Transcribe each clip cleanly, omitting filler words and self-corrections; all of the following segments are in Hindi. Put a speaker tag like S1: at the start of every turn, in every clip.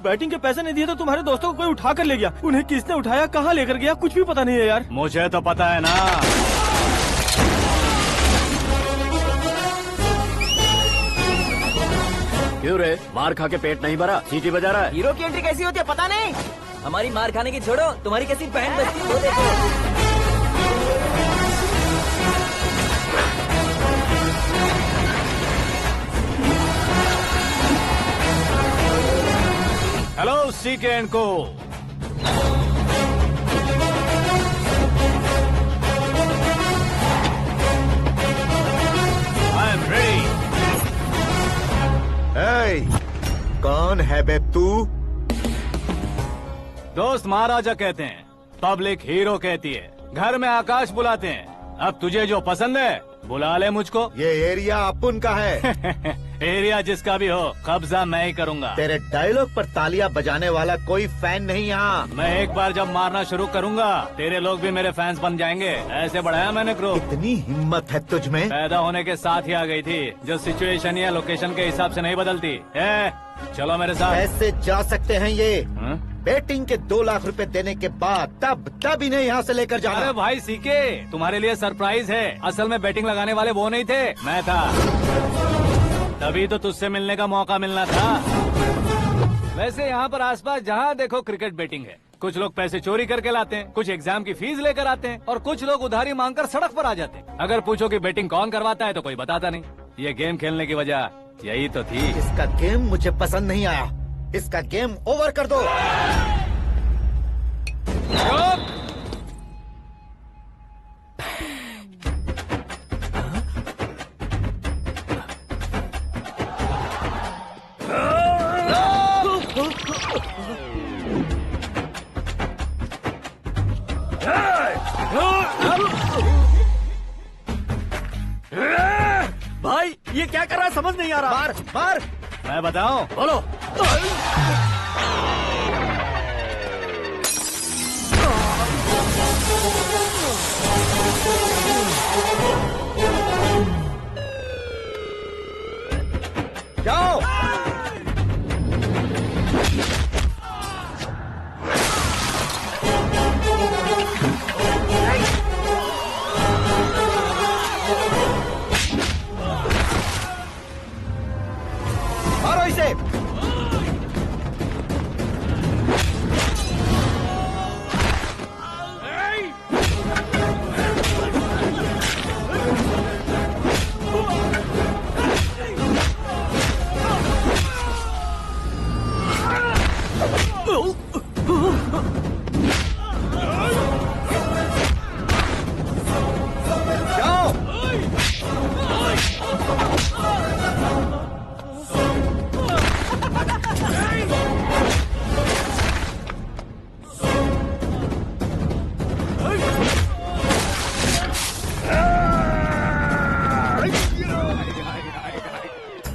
S1: बैटिंग के पैसे नहीं दिए तो तुम्हारे दोस्तों को कोई उठा कर ले गया। उन्हें किसने उठाया, कहाँ लेकर गया, कुछ भी पता नहीं है यार।
S2: मुझे तो पता है ना।
S3: क्यों रे, मार खा के पेट नहीं भरा, सीटी बजा रहा है?
S4: हीरो की एंट्री कैसी होती है पता नहीं। हमारी मार खाने की छोड़ो, तुम्हारी कैसी बैंड बजती है वो देखो।
S2: हेलो सीके एंड को। I am ready.
S5: कौन है बे तू?
S2: दोस्त महाराजा कहते हैं, पब्लिक हीरो कहती है, घर में आकाश बुलाते हैं। अब तुझे जो पसंद है बुला ले मुझको।
S5: ये एरिया अपुन का है।
S2: एरिया जिसका भी हो, कब्जा मैं ही करूंगा।
S5: तेरे डायलॉग पर तालियां बजाने वाला कोई फैन नहीं यहाँ।
S2: मैं एक बार जब मारना शुरू करूंगा, तेरे लोग भी मेरे फैंस बन जाएंगे। ऐसे बढ़ाया मैंने ग्रुप।
S5: इतनी हिम्मत है तुझ में?
S2: पैदा होने के साथ ही आ गई थी, जो सिचुएशन या लोकेशन के हिसाब से नहीं बदलती। चलो मेरे साथ।
S5: कैसे जा सकते हैं ये?
S2: हाँ?
S5: बेटिंग के 2 लाख रुपए देने के बाद तब इन्हें यहाँ से लेकर जाना।
S2: अरे भाई सीके, तुम्हारे लिए सरप्राइज है। असल में बैटिंग लगाने वाले वो नहीं थे, मैं था। तभी तो तुझसे मिलने का मौका मिलना था। वैसे यहाँ पर आसपास जहाँ देखो क्रिकेट बैटिंग है। कुछ लोग पैसे चोरी करके लाते हैं, कुछ एग्जाम की फीस लेकर आते हैं, और कुछ लोग उधारी मांगकर सड़क पर आ जाते हैं। अगर पूछो कि बैटिंग कौन करवाता है तो कोई बताता नहीं। ये गेम खेलने की वजह यही तो थी।
S5: इसका गेम मुझे पसंद नहीं आया। इसका गेम ओवर कर दो।
S1: भाई ये क्या कर रहा है, समझ नहीं आ रहा।
S5: मार मार।
S2: मैं बताऊं?
S5: बोलो। जाओ। मारो इसे।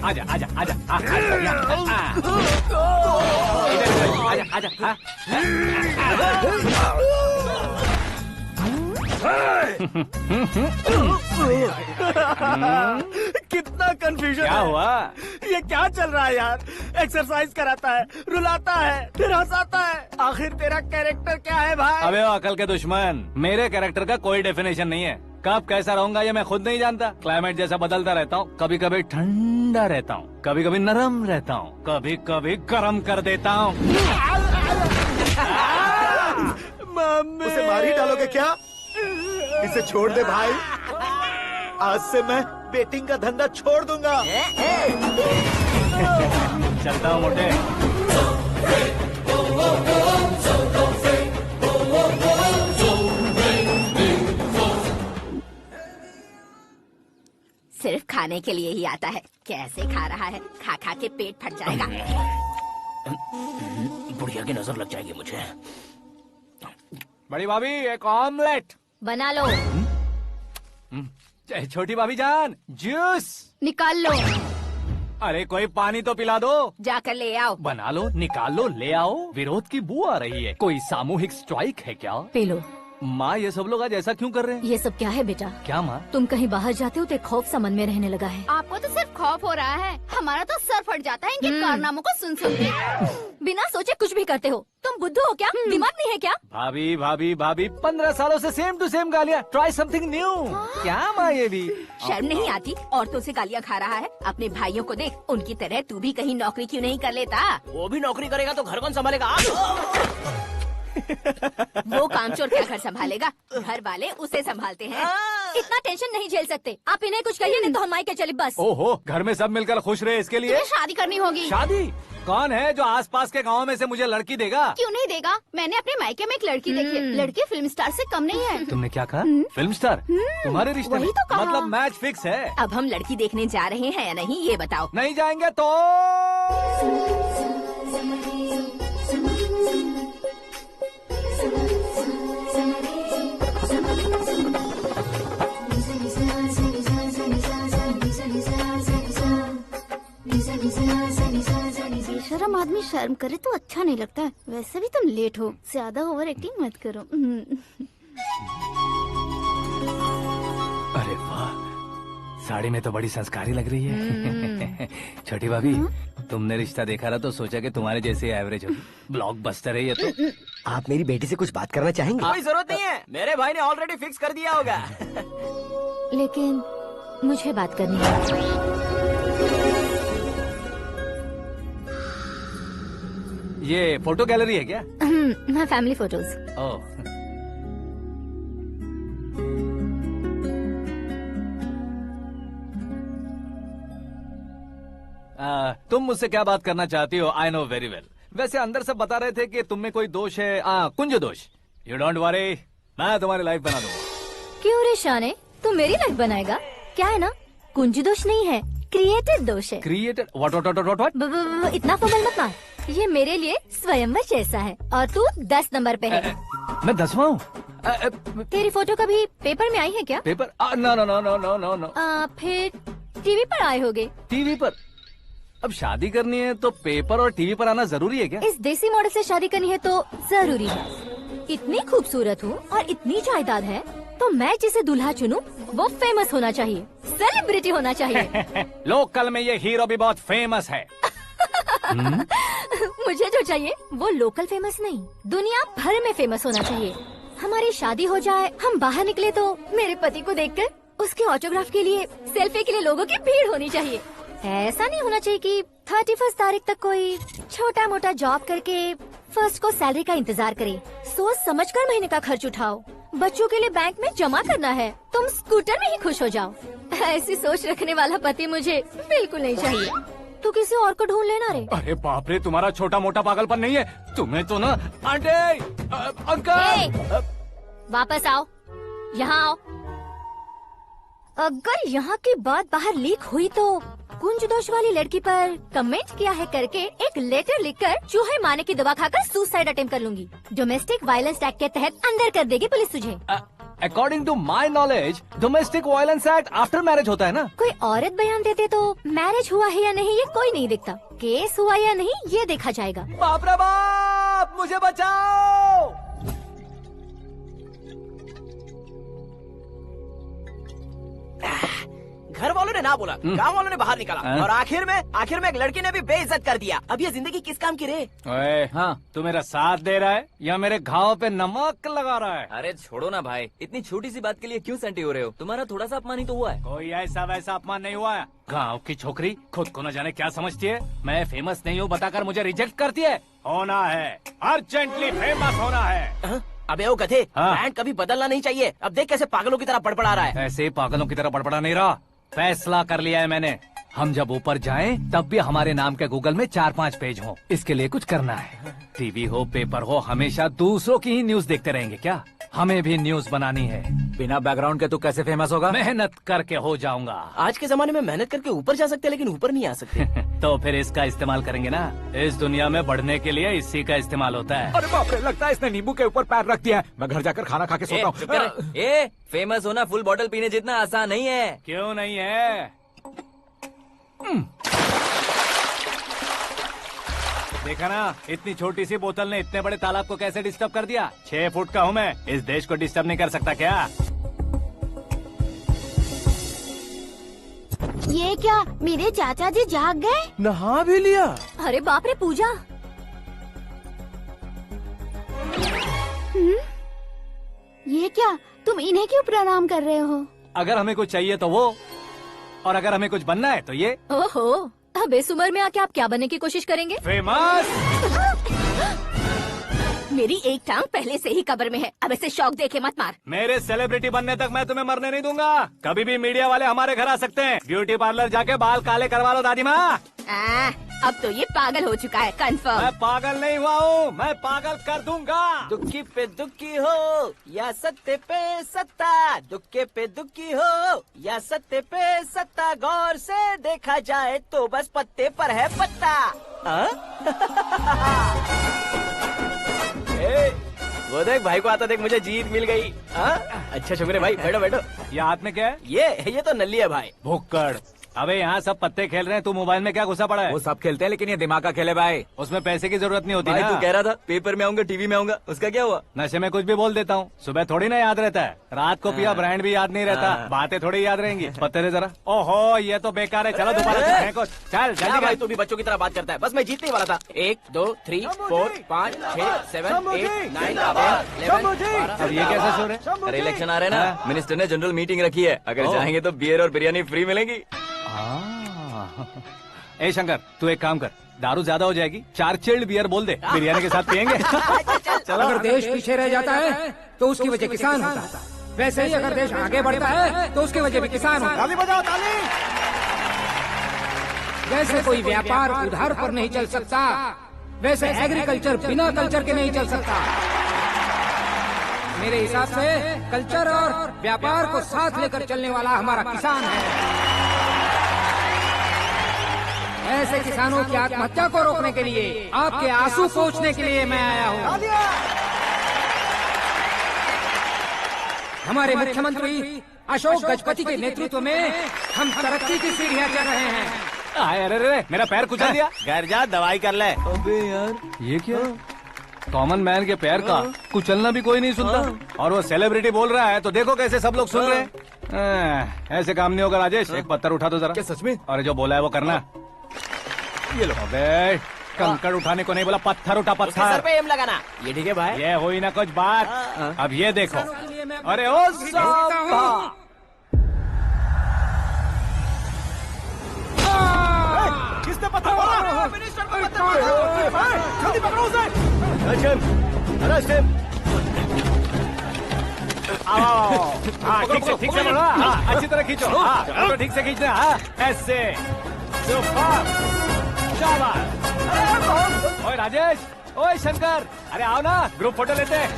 S2: आजा आजा आजा आजा आजा।
S1: कितना कंफ्यूजन
S2: क्या
S1: है।
S2: हुआ?
S1: ये क्या चल रहा है यार? एक्सरसाइज कराता है, रुलाता है, फिर हंसाता है। आखिर तेरा कैरेक्टर क्या है भाई?
S2: अबे वो अकल के दुश्मन, मेरे कैरेक्टर का कोई डेफिनेशन नहीं है। कब कैसा रहूंगा ये मैं खुद नहीं जानता। क्लाइमेट जैसा बदलता रहता हूँ। कभी कभी ठंडा रहता हूँ, कभी कभी नरम रहता हूँ, कभी कभी गर्म कर देता हूँ।
S5: उसे मार ही डालोगे क्या? इसे छोड़ दे भाई। आज से मैं बेटिंग का धंधा छोड़ दूंगा।
S2: चलता हूँ मोटे।
S6: सिर्फ खाने के लिए ही आता है। कैसे खा रहा है, खा खा के पेट फट जाएगा।
S3: बुढ़िया की नजर लग जाएगी मुझे।
S2: बड़ी भाभी एक ऑमलेट
S6: बना लो।
S2: छोटी भाभी जान जूस
S6: निकाल लो।
S2: अरे कोई पानी तो पिला दो।
S6: जाकर ले आओ।
S2: बना लो, निकाल लो, ले आओ। विरोध की बू आ रही है। कोई सामूहिक स्ट्राइक है क्या?
S6: P low.
S2: माँ ये सब लोग आज ऐसा क्यों कर रहे हैं?
S7: ये सब क्या है बेटा?
S2: क्या माँ?
S7: तुम कहीं बाहर जाते हो तो एक खौफ सा मन में रहने लगा है।
S6: आपको तो सिर्फ खौफ हो रहा है, हमारा तो सर फट जाता है इनके कारनामों को सुन सुन के।
S7: बिना सोचे कुछ भी करते हो। तुम बुद्धू हो क्या? दिमाग नहीं है क्या?
S2: भाभी भाभी भाभी 15 सालों से सेम टू सेम गालियाँ। Try something new. क्या माँ ये भी?
S6: शर्म नहीं आती? औरतों से गालियाँ खा रहा है। अपने भाइयों को देख, उनकी तरह तू भी कहीं नौकरी क्यों नहीं कर लेता?
S4: वो भी नौकरी करेगा तो घर कौन संभालेगा? आप
S6: वो कामचोर क्या घर संभालेगा? घर वाले उसे संभालते हैं।
S7: इतना टेंशन नहीं झेल सकते। आप इन्हें कुछ कहिए नहीं तो हम मायके चले बस।
S2: ओहो, घर में सब मिलकर खुश रहे इसके लिए।
S6: तुम्हें शादी करनी होगी।
S2: शादी? कौन है जो आसपास के गाँव में से मुझे लड़की देगा?
S6: क्यों नहीं देगा? मैंने अपने मायके में एक लड़की देखी है। लड़की फिल्म स्टार से कम नहीं है।
S2: तुमने क्या कहा? Film star? तुम्हारे रिश्ते में?
S6: वही तो कहा।
S2: मतलब मैच फिक्स है?
S6: अब हम लड़की देखने जा रहे हैं या नहीं ये बताओ।
S2: नहीं जाएंगे तो?
S8: बेशरम आदमी शर्म करे तो अच्छा नहीं लगता है। वैसे भी तुम लेट हो, ज्यादा ओवर एक्टिंग मत करो।
S2: अरे वाह, साड़ी में तो बड़ी संस्कारी लग रही है। छोटी भाभी, तुमने रिश्ता देखा ना तो सोचा कि तुम्हारे जैसे एवरेज होगी। ब्लॉकबस्टर है ये तो।
S9: आप मेरी बेटी से कुछ बात करना चाहेंगे?
S4: कोई जरूरत नहीं है, मेरे भाई ने ऑलरेडी फिक्स कर दिया होगा।
S7: लेकिन मुझे बात करनी है।
S2: ये फोटो गैलरी है क्या?
S7: मैं फैमिली फोटोज।
S2: ओह, तुम मुझसे क्या बात करना चाहती हो? I know very well. वैसे अंदर सब बता रहे थे कि तुम में कोई दोष है। कुंज दोष। यू डोंट वरी, मैं तुम्हारी लाइफ बना दूंगा।
S7: क्यों रे शाने, तू मेरी लाइफ बनाएगा? क्या है ना, कुंज दोष नहीं है, क्रिएटेड दोष है।
S2: क्रिएटेड? व्हाट?
S7: इतना फमल मत मार। ये मेरे लिए स्वयंवर जैसा है और तू 10 नंबर पे है।
S2: मैं 10वां हूँ?
S7: तेरी फोटो कभी पेपर में आई है क्या?
S2: Paper? No no no no no no no.
S7: फिर टीवी पर आए होगे।
S2: टीवी पर? अब शादी करनी है तो पेपर और टीवी पर आना जरूरी है क्या?
S7: इस देसी मॉडल से शादी करनी है तो जरूरी है। इतनी खूबसूरत हूँ और इतनी जायदाद है तो मैं जिसे दूल्हा चुनूं वो फेमस होना चाहिए, सेलिब्रिटी होना चाहिए।
S2: लोकल में ये हीरो भी बहुत फेमस है।
S7: मुझे जो चाहिए वो लोकल फेमस नहीं, दुनिया भर में फेमस होना चाहिए। हमारी शादी हो जाए, हम बाहर निकले तो मेरे पति को देखकर उसके ऑटोग्राफ के लिए, सेल्फी के लिए लोगों की भीड़ होनी चाहिए। ऐसा नहीं होना चाहिए कि 31 तारीख तक कोई छोटा मोटा जॉब करके फर्स्ट को सैलरी का इंतजार करे। सोच समझकर महीने का खर्च उठाओ। बच्चों के लिए बैंक में जमा करना है, तुम स्कूटर में ही खुश हो जाओ। ऐसी सोच रखने वाला पति मुझे बिल्कुल नहीं चाहिए। तू किसी और को ढूंढ लेना रे।
S2: अरे बाप रे, तुम्हारा छोटा मोटा पागलपन नहीं है? तुम्हें तो ना आंटी, अंकल।
S7: वापस आओ, यहाँ आओ। अगर यहाँ की बात बाहर लीक हुई तो कुंज दोष वाली लड़की पर कमेंट किया है करके एक लेटर लिखकर चूहे मारने की दवा खाकर सुसाइड अटेम्प्ट कर लूंगी। डोमेस्टिक वायलेंस एक्ट के तहत अंदर कर देगी पुलिस तुझे।
S2: According to my knowledge domestic violence act after marriage होता है ना?
S7: कोई औरत बयान देते तो मैरिज हुआ है या नहीं ये कोई नहीं देखता, केस हुआ या नहीं ये देखा जाएगा।
S2: बाप रे बाप, मुझे बचाओ।
S4: घर वालों ने ना बोला, गांव वालों ने बाहर निकाला और आखिर में एक लड़की ने भी बेइज्जत कर दिया। अब ये जिंदगी किस काम की रे?
S2: ओए, हाँ, तू मेरा साथ दे रहा है या मेरे घाव पे नमक लगा रहा है?
S4: अरे छोड़ो ना भाई, इतनी छोटी सी बात के लिए क्यों सैंटी हो रहे हो? तुम्हारा थोड़ा सा अपमान ही तो हुआ है।
S2: कोई ऐसा वैसा अपमान नहीं हुआ है। गाँव की छोकरी खुद को न जाने क्या समझती है। मैं फेमस नहीं हूँ बताकर मुझे रिजेक्ट करती है। होना है, अर्जेंटली फेमस होना है।
S4: अबे वो गधे,
S2: हाँ।
S4: ब्रांड कभी बदलना नहीं चाहिए। अब देख कैसे पागलों की तरह बड़बड़ा रहा है।
S2: ऐसे पागलों की तरह बड़बड़ा नहीं रहा, फैसला कर लिया है मैंने। हम जब ऊपर जाएं तब भी हमारे नाम के गूगल में 4-5 पेज हो। इसके लिए कुछ करना है। टीवी हो, पेपर हो, हमेशा दूसरों की ही न्यूज देखते रहेंगे क्या? हमें भी न्यूज बनानी है।
S3: बिना बैकग्राउंड के तू कैसे फेमस होगा?
S2: मेहनत करके हो जाऊंगा।
S4: आज के जमाने में मेहनत करके ऊपर जा सकते हैं लेकिन ऊपर नहीं आ सकते।
S2: तो फिर इसका इस्तेमाल करेंगे ना। इस दुनिया में बढ़ने के लिए इसी का इस्तेमाल होता है।
S3: अरे बाप रे, लगता है इसने नींबू के ऊपर पैर रख दिया है। मैं घर जाकर खाना खा के सोता
S4: चुप कर।
S3: हूँ।
S4: फेमस होना फुल बॉटल पीने जितना आसान नहीं है।
S2: क्यों नहीं है? देखा ना, इतनी छोटी सी बोतल ने इतने बड़े तालाब को कैसे डिस्टर्ब कर दिया। 6 फुट का हूँ मैं, इस देश को डिस्टर्ब नहीं कर सकता क्या?
S8: ये क्या, मेरे चाचा जी जाग गए?
S1: नहा भी लिया?
S7: अरे बाप रे पूजा,
S8: ये क्या, तुम इन्हें क्यों प्रणाम कर रहे हो?
S2: अगर हमें कुछ चाहिए तो वो, और अगर हमें कुछ बनना है तो ये।
S7: ओहो, अब इस उम्र में आके आप क्या बनने की कोशिश करेंगे?
S2: फेमस।
S6: मेरी एक टांग पहले से ही कब्र में है, अब इसे शौक देके मत मार।
S2: मेरे सेलिब्रिटी बनने तक मैं तुम्हें मरने नहीं दूंगा। कभी भी मीडिया वाले हमारे घर आ सकते हैं। ब्यूटी पार्लर जाके बाल काले करवा लो दादी माँ।
S6: अब तो ये पागल हो चुका है, कंफर्म।
S2: मैं पागल नहीं हुआ हूँ, मैं पागल कर दूंगा।
S4: दुखी पे दुखी हो या सत्य पे सत्ता, दुखे पे दुखी हो या सत्य पे सत्ता, गौर से देखा जाए तो बस पत्ते पर है पत्ता। वो देख भाई को आता देख, मुझे जीत मिल गई। अच्छा शुक्र है भाई, बैठो बैठो।
S2: ये हाथ में क्या है?
S4: ये तो नल्ली है भाई।
S2: भुक्कड़। अबे यहाँ सब पत्ते खेल रहे हैं, तू मोबाइल में क्या घुसा पड़ा है?
S3: वो सब खेलते हैं लेकिन ये दिमाग का खेल है भाई।
S2: उसमें पैसे की जरूरत नहीं होती
S4: भाई
S2: ना।
S4: तू कह रहा था पेपर में आऊंगा, टीवी में आऊंगा, उसका क्या हुआ?
S2: नशे में कुछ भी बोल देता हूँ, सुबह थोड़ी ना याद रहता है। रात को पिया ब्रांड भी याद नहीं रहता, बातें थोड़ी याद रहेंगी। पत्ते दे जरा। ओहो ये तो बेकार है, चलो दोबारा से फेंको। चल
S4: क्या
S2: जल्दी
S4: भाई
S2: कर।
S4: तू भी बच्चों की तरह बात करता है। बस मैं जीतने वाला था। 1 2 3 4 5 6 7 8 9 10 11
S2: अब ये कैसे सो रहे?
S4: अरे इलेक्शन आ रहे हैं ना, मिनिस्टर ने जनरल मीटिंग रखी है। अगर जाएंगे तो बियर और बिरयानी फ्री मिलेगी।
S2: ए शंकर, तू एक काम कर, दारू ज्यादा हो जाएगी, 4 चिल्ड बियर बोल दे, बिरयानी के साथ पियेंगे।
S10: चलो, अगर देश पीछे रह जाता है तो उसकी वजह किसान होता है। वैसे ही अगर देश आगे बढ़ता है तो उसकी वजह भी किसान होता है।
S1: ताली बजाओ, ताली।
S10: जैसे कोई व्यापार उधार पर नहीं चल सकता, वैसे एग्रीकल्चर बिना कल्चर के नहीं चल सकता। मेरे हिसाब से कल्चर और व्यापार को साथ लेकर चलने वाला हमारा किसान है। ऐसे किसानों की आत्महत्या को रोकने के लिए, आपके आंसू पोंछने के लिए मैं आया हूँ। हमारे मुख्यमंत्री अशोक गजपति के नेतृत्व में हम तरक्की की सीढ़ियाँ चढ़ रहे हैं।
S2: अरे मेरा पैर कुचल दिया।
S1: घर जा, दवाई कर ले।
S4: अबे यार
S2: ये क्या? कॉमन मैन के पैर का कुचलना भी कोई नहीं सुनता, और वो सेलिब्रिटी बोल रहा है तो देखो कैसे सब लोग सुन रहे हैं। ऐसे काम नहीं होगा राजेश, एक पत्थर उठा दो जरा।
S3: क्या सच में?
S2: और जो बोला है वो करना। ये लो। अबे कंकड़ उठाने को नहीं बोला, पत्थर उठा,
S4: उसके सर
S2: पत्थर।
S4: पे एम लगाना। ये ठीक है भाई।
S2: ये हुई ना कुछ बात। अब ये देखो। अरे ओ साहब,
S1: किसने पत्थर मारा?
S4: मिनिस्टर को पत्थर मारा।
S1: जल्दी पकड़ो उसे।
S2: हाँ ठीक से बोलो। हाँ अच्छी तरह खींचो। हाँ तो ठीक से खींचना। हाँ ऐसे। सुपर। शाबाश। ओए राजेश, ओए शंकर, अरे आओ ना, ग्रुप फोटो लेते हैं।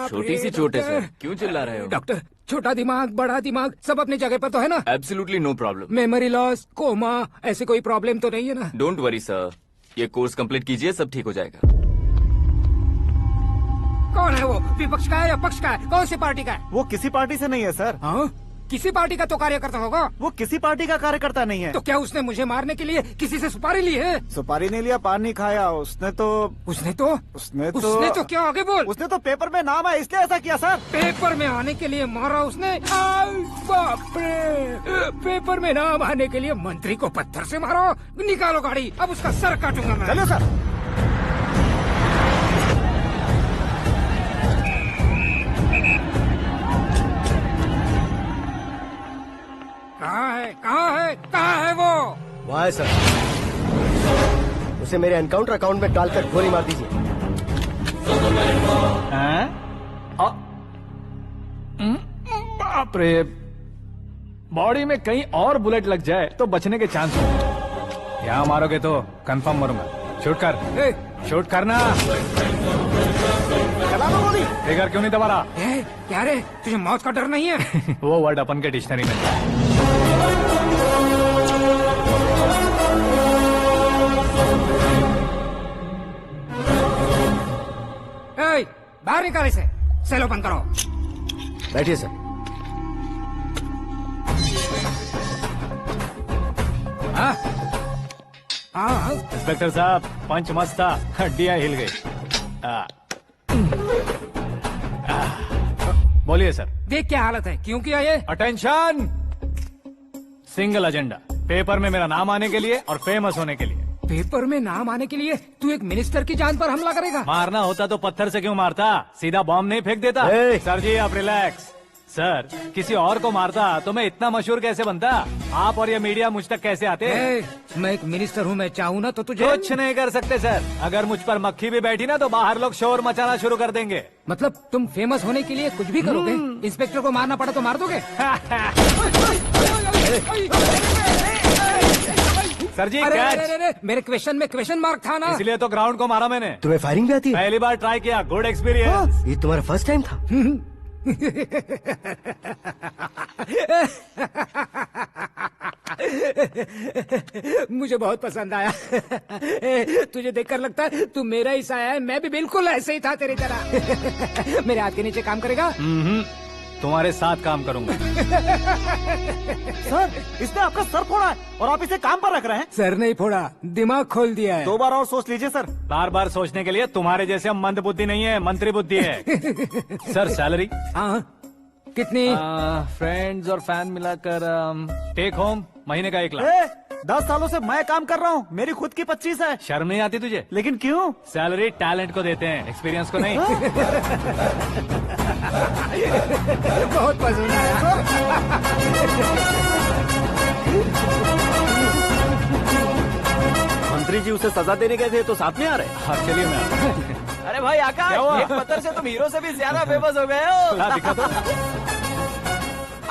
S4: छोटी सी चोट है सर, क्यों चिल्ला रहे हो?
S10: डॉक्टर, छोटा दिमाग बड़ा दिमाग सब अपनी जगह पर तो है ना?
S4: Absolutely no problem.
S10: Memory loss, coma, ऐसी कोई प्रॉब्लम तो नहीं है ना?
S4: डोंट वरी सर, ये कोर्स कंप्लीट कीजिए, सब ठीक हो जाएगा।
S10: कौन है वो? विपक्ष का है या पक्ष का है? कौन सी पार्टी का है?
S1: वो किसी पार्टी से नहीं है सर।
S10: हाँ? किसी पार्टी का तो कार्यकर्ता होगा।
S1: वो किसी पार्टी का कार्यकर्ता नहीं है।
S10: तो क्या उसने मुझे मारने के लिए किसी से सुपारी ली है?
S1: सुपारी नहीं लिया, पान नहीं खाया। उसने तो
S10: क्या? आगे बोल।
S1: उसने तो पेपर में नाम है इसलिए ऐसा किया सर।
S10: पेपर में आने के लिए मारा उसने? बाप रे! पेपर में नाम आने के लिए मंत्री को पत्थर से मारो? निकालो गाड़ी, अब उसका सर काटूंगा मैं।
S1: चलो सर।
S10: कहाँ है वो?
S9: वहाँ है सर। उसे मेरे एनकाउंटर अकाउंट में डालकर गोली मार दीजिए।
S2: बाप रे, बॉडी में कहीं और बुलेट लग जाए तो बचने के चांस हो। यहाँ मारोगे तो कंफर्म मरूंगा। शूट कर, शूट करना। ट्रिगर क्यों नहीं दबा रहा?
S10: क्या रे, तुझे मौत का डर नहीं है?
S2: वो वर्ड अपन के डिक्शनरी में है।
S10: बाहर निकाल इसे, सेल ओपन करो।
S9: बैठिए सर।
S10: हाँ हाँ
S2: इंस्पेक्टर साहब पंच मस्त था, हड्डियां हिल गई। बोलिए सर।
S10: देख क्या हालत है, क्यों किया ये?
S2: अटेंशन, सिंगल एजेंडा, पेपर में मेरा नाम आने के लिए और फेमस होने के लिए।
S10: पेपर में नाम आने के लिए तू एक मिनिस्टर की जान पर हमला करेगा?
S2: मारना होता तो पत्थर से क्यों मारता, सीधा बॉम्ब नहीं फेंक देता। सर जी आप रिलैक्स। सर किसी और को मारता तो मैं इतना मशहूर कैसे बनता, आप और ये मीडिया मुझ तक कैसे आते?
S10: मैं एक मिनिस्टर हूँ, मैं चाहूँ ना तो तुझे
S2: कुछ नहीं कर सकते सर। अगर मुझ पर मक्खी भी बैठी ना तो बाहर लोग शोर मचाना शुरू कर देंगे।
S10: मतलब तुम फेमस होने के लिए कुछ भी करोगे? इंस्पेक्टर को मारना पड़ा तो मार दोगे?
S2: सर जी
S10: अरे, मेरे क्वेश्चन में क्वेश्चन मार्क था ना,
S2: इसलिए तो ग्राउंड को मारा मैंने।
S9: तुम्हें फायरिंग भी आती है?
S2: पहली बार ट्राई किया, गुड एक्सपीरियंस।
S9: ये तुम्हारा फर्स्ट टाइम था?
S10: मुझे बहुत पसंद आया। तुझे देखकर लगता है तू मेरा ही साया है, मैं भी बिल्कुल ऐसे ही था तेरी तरह। मेरे हाथ के नीचे काम करेगा?
S2: तुम्हारे साथ काम करूंगा।
S1: सर इसने आपका सर फोड़ा है और आप इसे काम पर रख रहे हैं।
S10: सर नहीं फोड़ा, दिमाग खोल दिया है।
S1: 2 बार और सोच लीजिए सर।
S2: बार बार सोचने के लिए तुम्हारे जैसे मंद बुद्धि नहीं है, मंत्री बुद्धि है। Sir salary?
S10: हाँ कितनी?
S2: फ्रेंड्स और फैन मिलाकर टेक होम महीने का 1 लाख।
S1: 10 सालों से मैं काम कर रहा हूँ, मेरी खुद की 25 है।
S2: शर्म नहीं आती तुझे?
S1: लेकिन क्यों?
S2: सैलरी टैलेंट को देते हैं, एक्सपीरियंस को नहीं।
S10: बहुत पसंद आया।
S1: मंत्री जी उसे सजा देने गए थे तो साथ में आ रहे।
S2: हाँ चलिए मैं आता हूं।
S4: अरे भाई आकाश, एक पत्थर से तुम हीरो से भी ज्यादा फेमस हो गए हो।
S2: दिखा दो।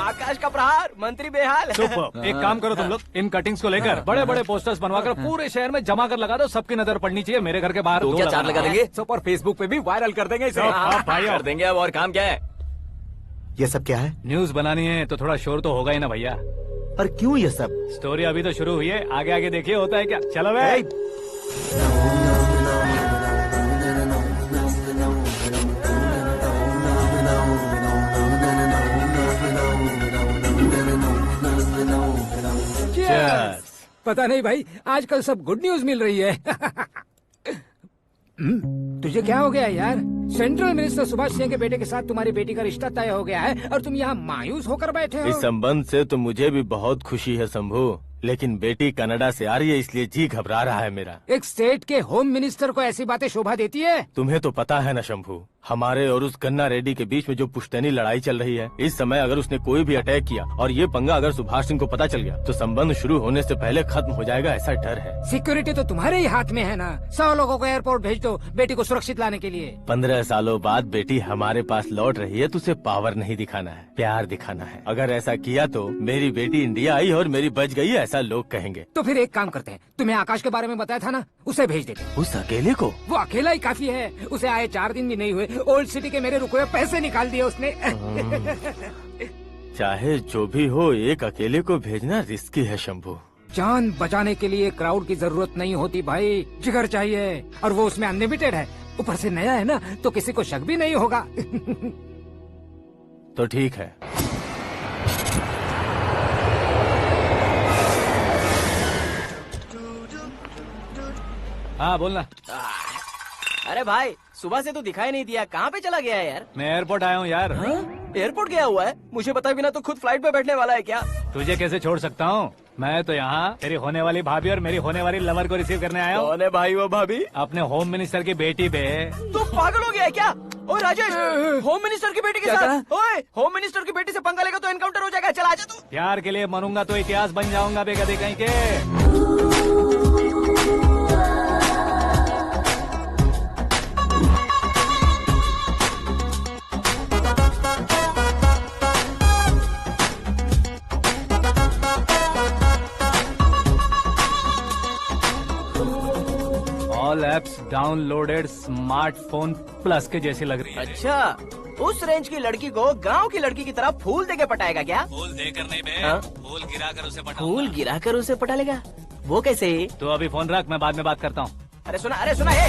S4: आकाश का प्रहार, मंत्री बेहाल।
S2: सुपर। एक काम करो तुम लोग, इन कटिंग्स को लेकर बड़े बड़े पोस्टर्स बनवाकर पूरे शहर में जमा कर लगा दो, सबकी नजर पड़नी चाहिए। मेरे घर के बाहर
S3: तो
S2: 2
S3: क्या 4 लगा देंगे? सब और फेसबुक पे भी वायरल कर देंगे इसे।
S2: भाई
S3: कर देंगे। अब और काम क्या है?
S5: ये सब क्या है?
S2: न्यूज बनानी है तो थोड़ा शोर तो होगा ही ना भैया।
S5: पर क्यों ये सब?
S2: स्टोरी अभी तो शुरू हुई है, आगे आगे देखिए होता है क्या। चलो भाई।
S10: पता नहीं भाई, आजकल सब गुड न्यूज मिल रही है। तुझे क्या हो गया यार? सेंट्रल मिनिस्टर सुभाष सिंह के बेटे के साथ तुम्हारी बेटी का रिश्ता तय हो गया है और तुम यहाँ मायूस होकर बैठे हो।
S11: इस संबंध से तो मुझे भी बहुत खुशी है शंभू, लेकिन बेटी कनाडा से आ रही है इसलिए जी घबरा रहा है मेरा।
S10: एक स्टेट के होम मिनिस्टर को ऐसी बातें शोभा देती है?
S11: तुम्हें तो पता है ना शंभू, हमारे और उस कन्ना रेड्डी के बीच में जो पुश्तैनी लड़ाई चल रही है, इस समय अगर उसने कोई भी अटैक किया और ये पंगा अगर सुभाष सिंह को पता चल गया तो संबंध शुरू होने से पहले खत्म हो जाएगा, ऐसा डर है।
S10: सिक्योरिटी तो तुम्हारे ही हाथ में है ना। 100 लोगों को एयरपोर्ट भेज दो बेटी को सुरक्षित लाने के लिए।
S11: 15 सालों बाद बेटी हमारे पास लौट रही है तो उसे पावर नहीं दिखाना है, प्यार दिखाना है। अगर ऐसा किया तो मेरी बेटी इंडिया आई और मेरी बच गई, ऐसा लोग कहेंगे।
S10: तो फिर एक काम करते हैं, तुम्हें आकाश के बारे में बताया था ना, उसे भेज देते।
S11: उस अकेले को?
S10: वो अकेला ही काफी है, उसे आए 4 दिन भी नहीं हुए, ओल्ड सिटी के मेरे रुके हुए पैसे निकाल दिए उसने।
S11: चाहे जो भी हो, एक अकेले को भेजना रिस्की है शंभू।
S10: जान बचाने के लिए क्राउड की जरूरत नहीं होती भाई, जिगर चाहिए, और वो उसमें अनलिमिटेड है। ऊपर से नया है ना तो किसी को शक भी नहीं होगा।
S11: तो ठीक है।
S2: हाँ बोलना।
S4: अरे भाई सुबह से तो दिखाई नहीं दिया, कहाँ पे चला गया है यार?
S2: मैं एयरपोर्ट आया हूँ यार।
S4: एयरपोर्ट गया हुआ है? मुझे पता भी ना तो खुद फ्लाइट पे बैठने वाला है क्या?
S2: तुझे कैसे छोड़ सकता हूँ? मैं तो यहाँ तेरी होने वाली भाभी और मेरी होने वाली लवर को रिसीव करने आया हूँ।
S11: कौन है भाई वो भाभी?
S2: अपने होम मिनिस्टर की बेटी पे।
S4: तू पागल हो गया है क्या? ओए राजेश, होम मिनिस्टर की बेटी के साथ? ओए होम मिनिस्टर की बेटी से पंगा लेगा तो एनकाउंटर हो जाएगा। चल आजा तू।
S2: प्यार के लिए मरूंगा तो इतिहास बन जाऊंगा बेगदे कहीं के। All apps downloaded smartphone plus के जैसी लग रही है।
S4: अच्छा, उस रेंज की लड़की को गांव की लड़की की तरह फूल देके पटाएगा क्या?
S2: फूल देकर नहीं बे, फूल गिराकर उसे पटा।
S4: फूल गिराकर उसे पटा लेगा? वो कैसे?
S2: तो अभी फोन रख, मैं बाद में बात करता हूँ।
S4: अरे सुना हे।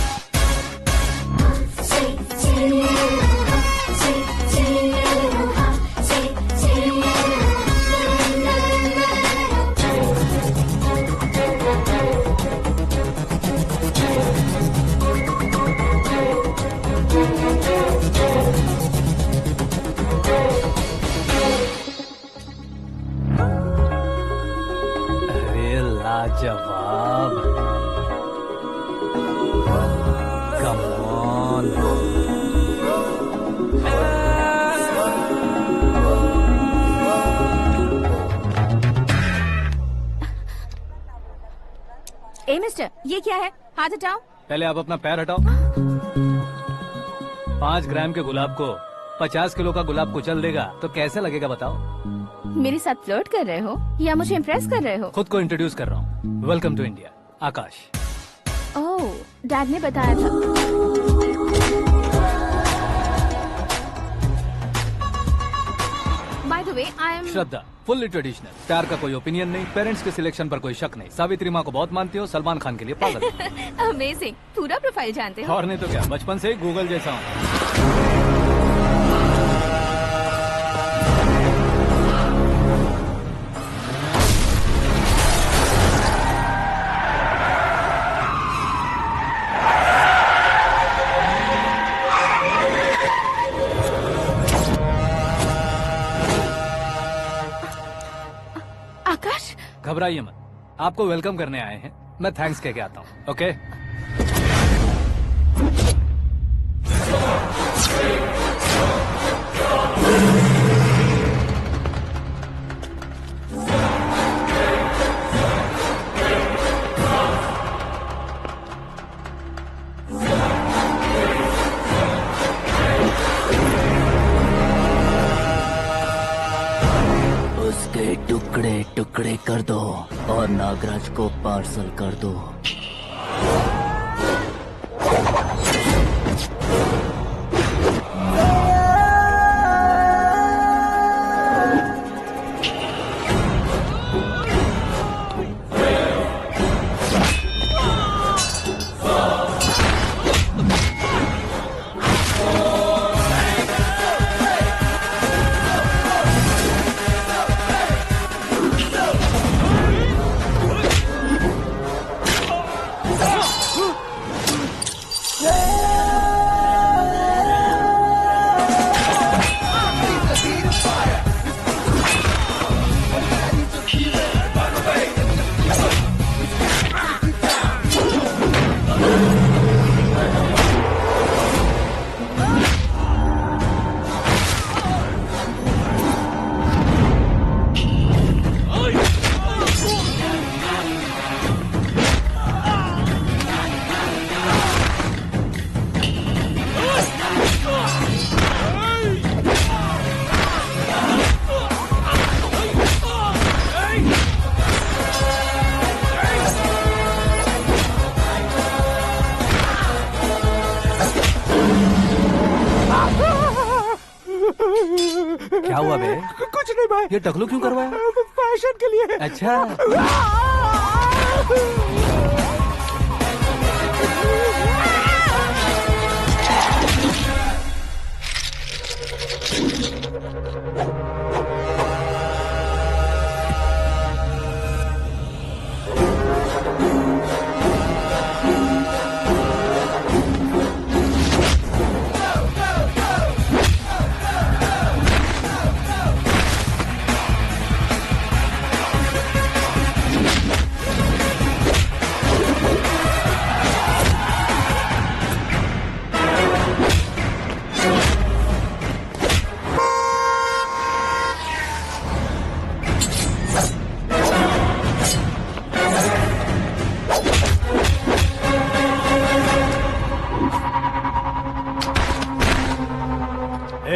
S2: लाजवाब। Come on.
S6: ए मिस्टर, ये क्या है? हाथ हटाओ।
S2: पहले आप अपना पैर हटाओ। 5 ग्राम के गुलाब को 50 किलो का गुलाब कुचल देगा तो कैसे लगेगा बताओ?
S6: मेरे साथ फ्लर्ट कर रहे हो या मुझे इम्प्रेस कर रहे हो?
S2: खुद को इंट्रोड्यूस कर रहा हूँ। Welcome to India, Akash.
S6: Oh, dad ने बताया था। By the way, I am
S2: Shraddha, fully traditional. प्यार का कोई ओपिनियन नहीं, पेरेंट्स के सिलेक्शन पर कोई शक नहीं। सावित्री माँ को बहुत मानती हो, सलमान खान के लिए पागल।
S6: अमेजिंग, पूरा प्रोफाइल जानते हो।
S2: और नहीं तो क्या, बचपन से ही गूगल जैसा हूँ।
S6: आकाश,
S2: घबराइए मत, आपको वेलकम करने आए हैं। मैं थैंक्स कह के आता हूँ। ओके?
S4: उसके टुकड़े टुकड़े कर दो और नागराज को पार्सल कर दो। क्या हुआ बे?
S3: कुछ नहीं भाई।
S2: ये टकलू क्यों करवाया?
S3: फैशन के लिए।
S2: अच्छा।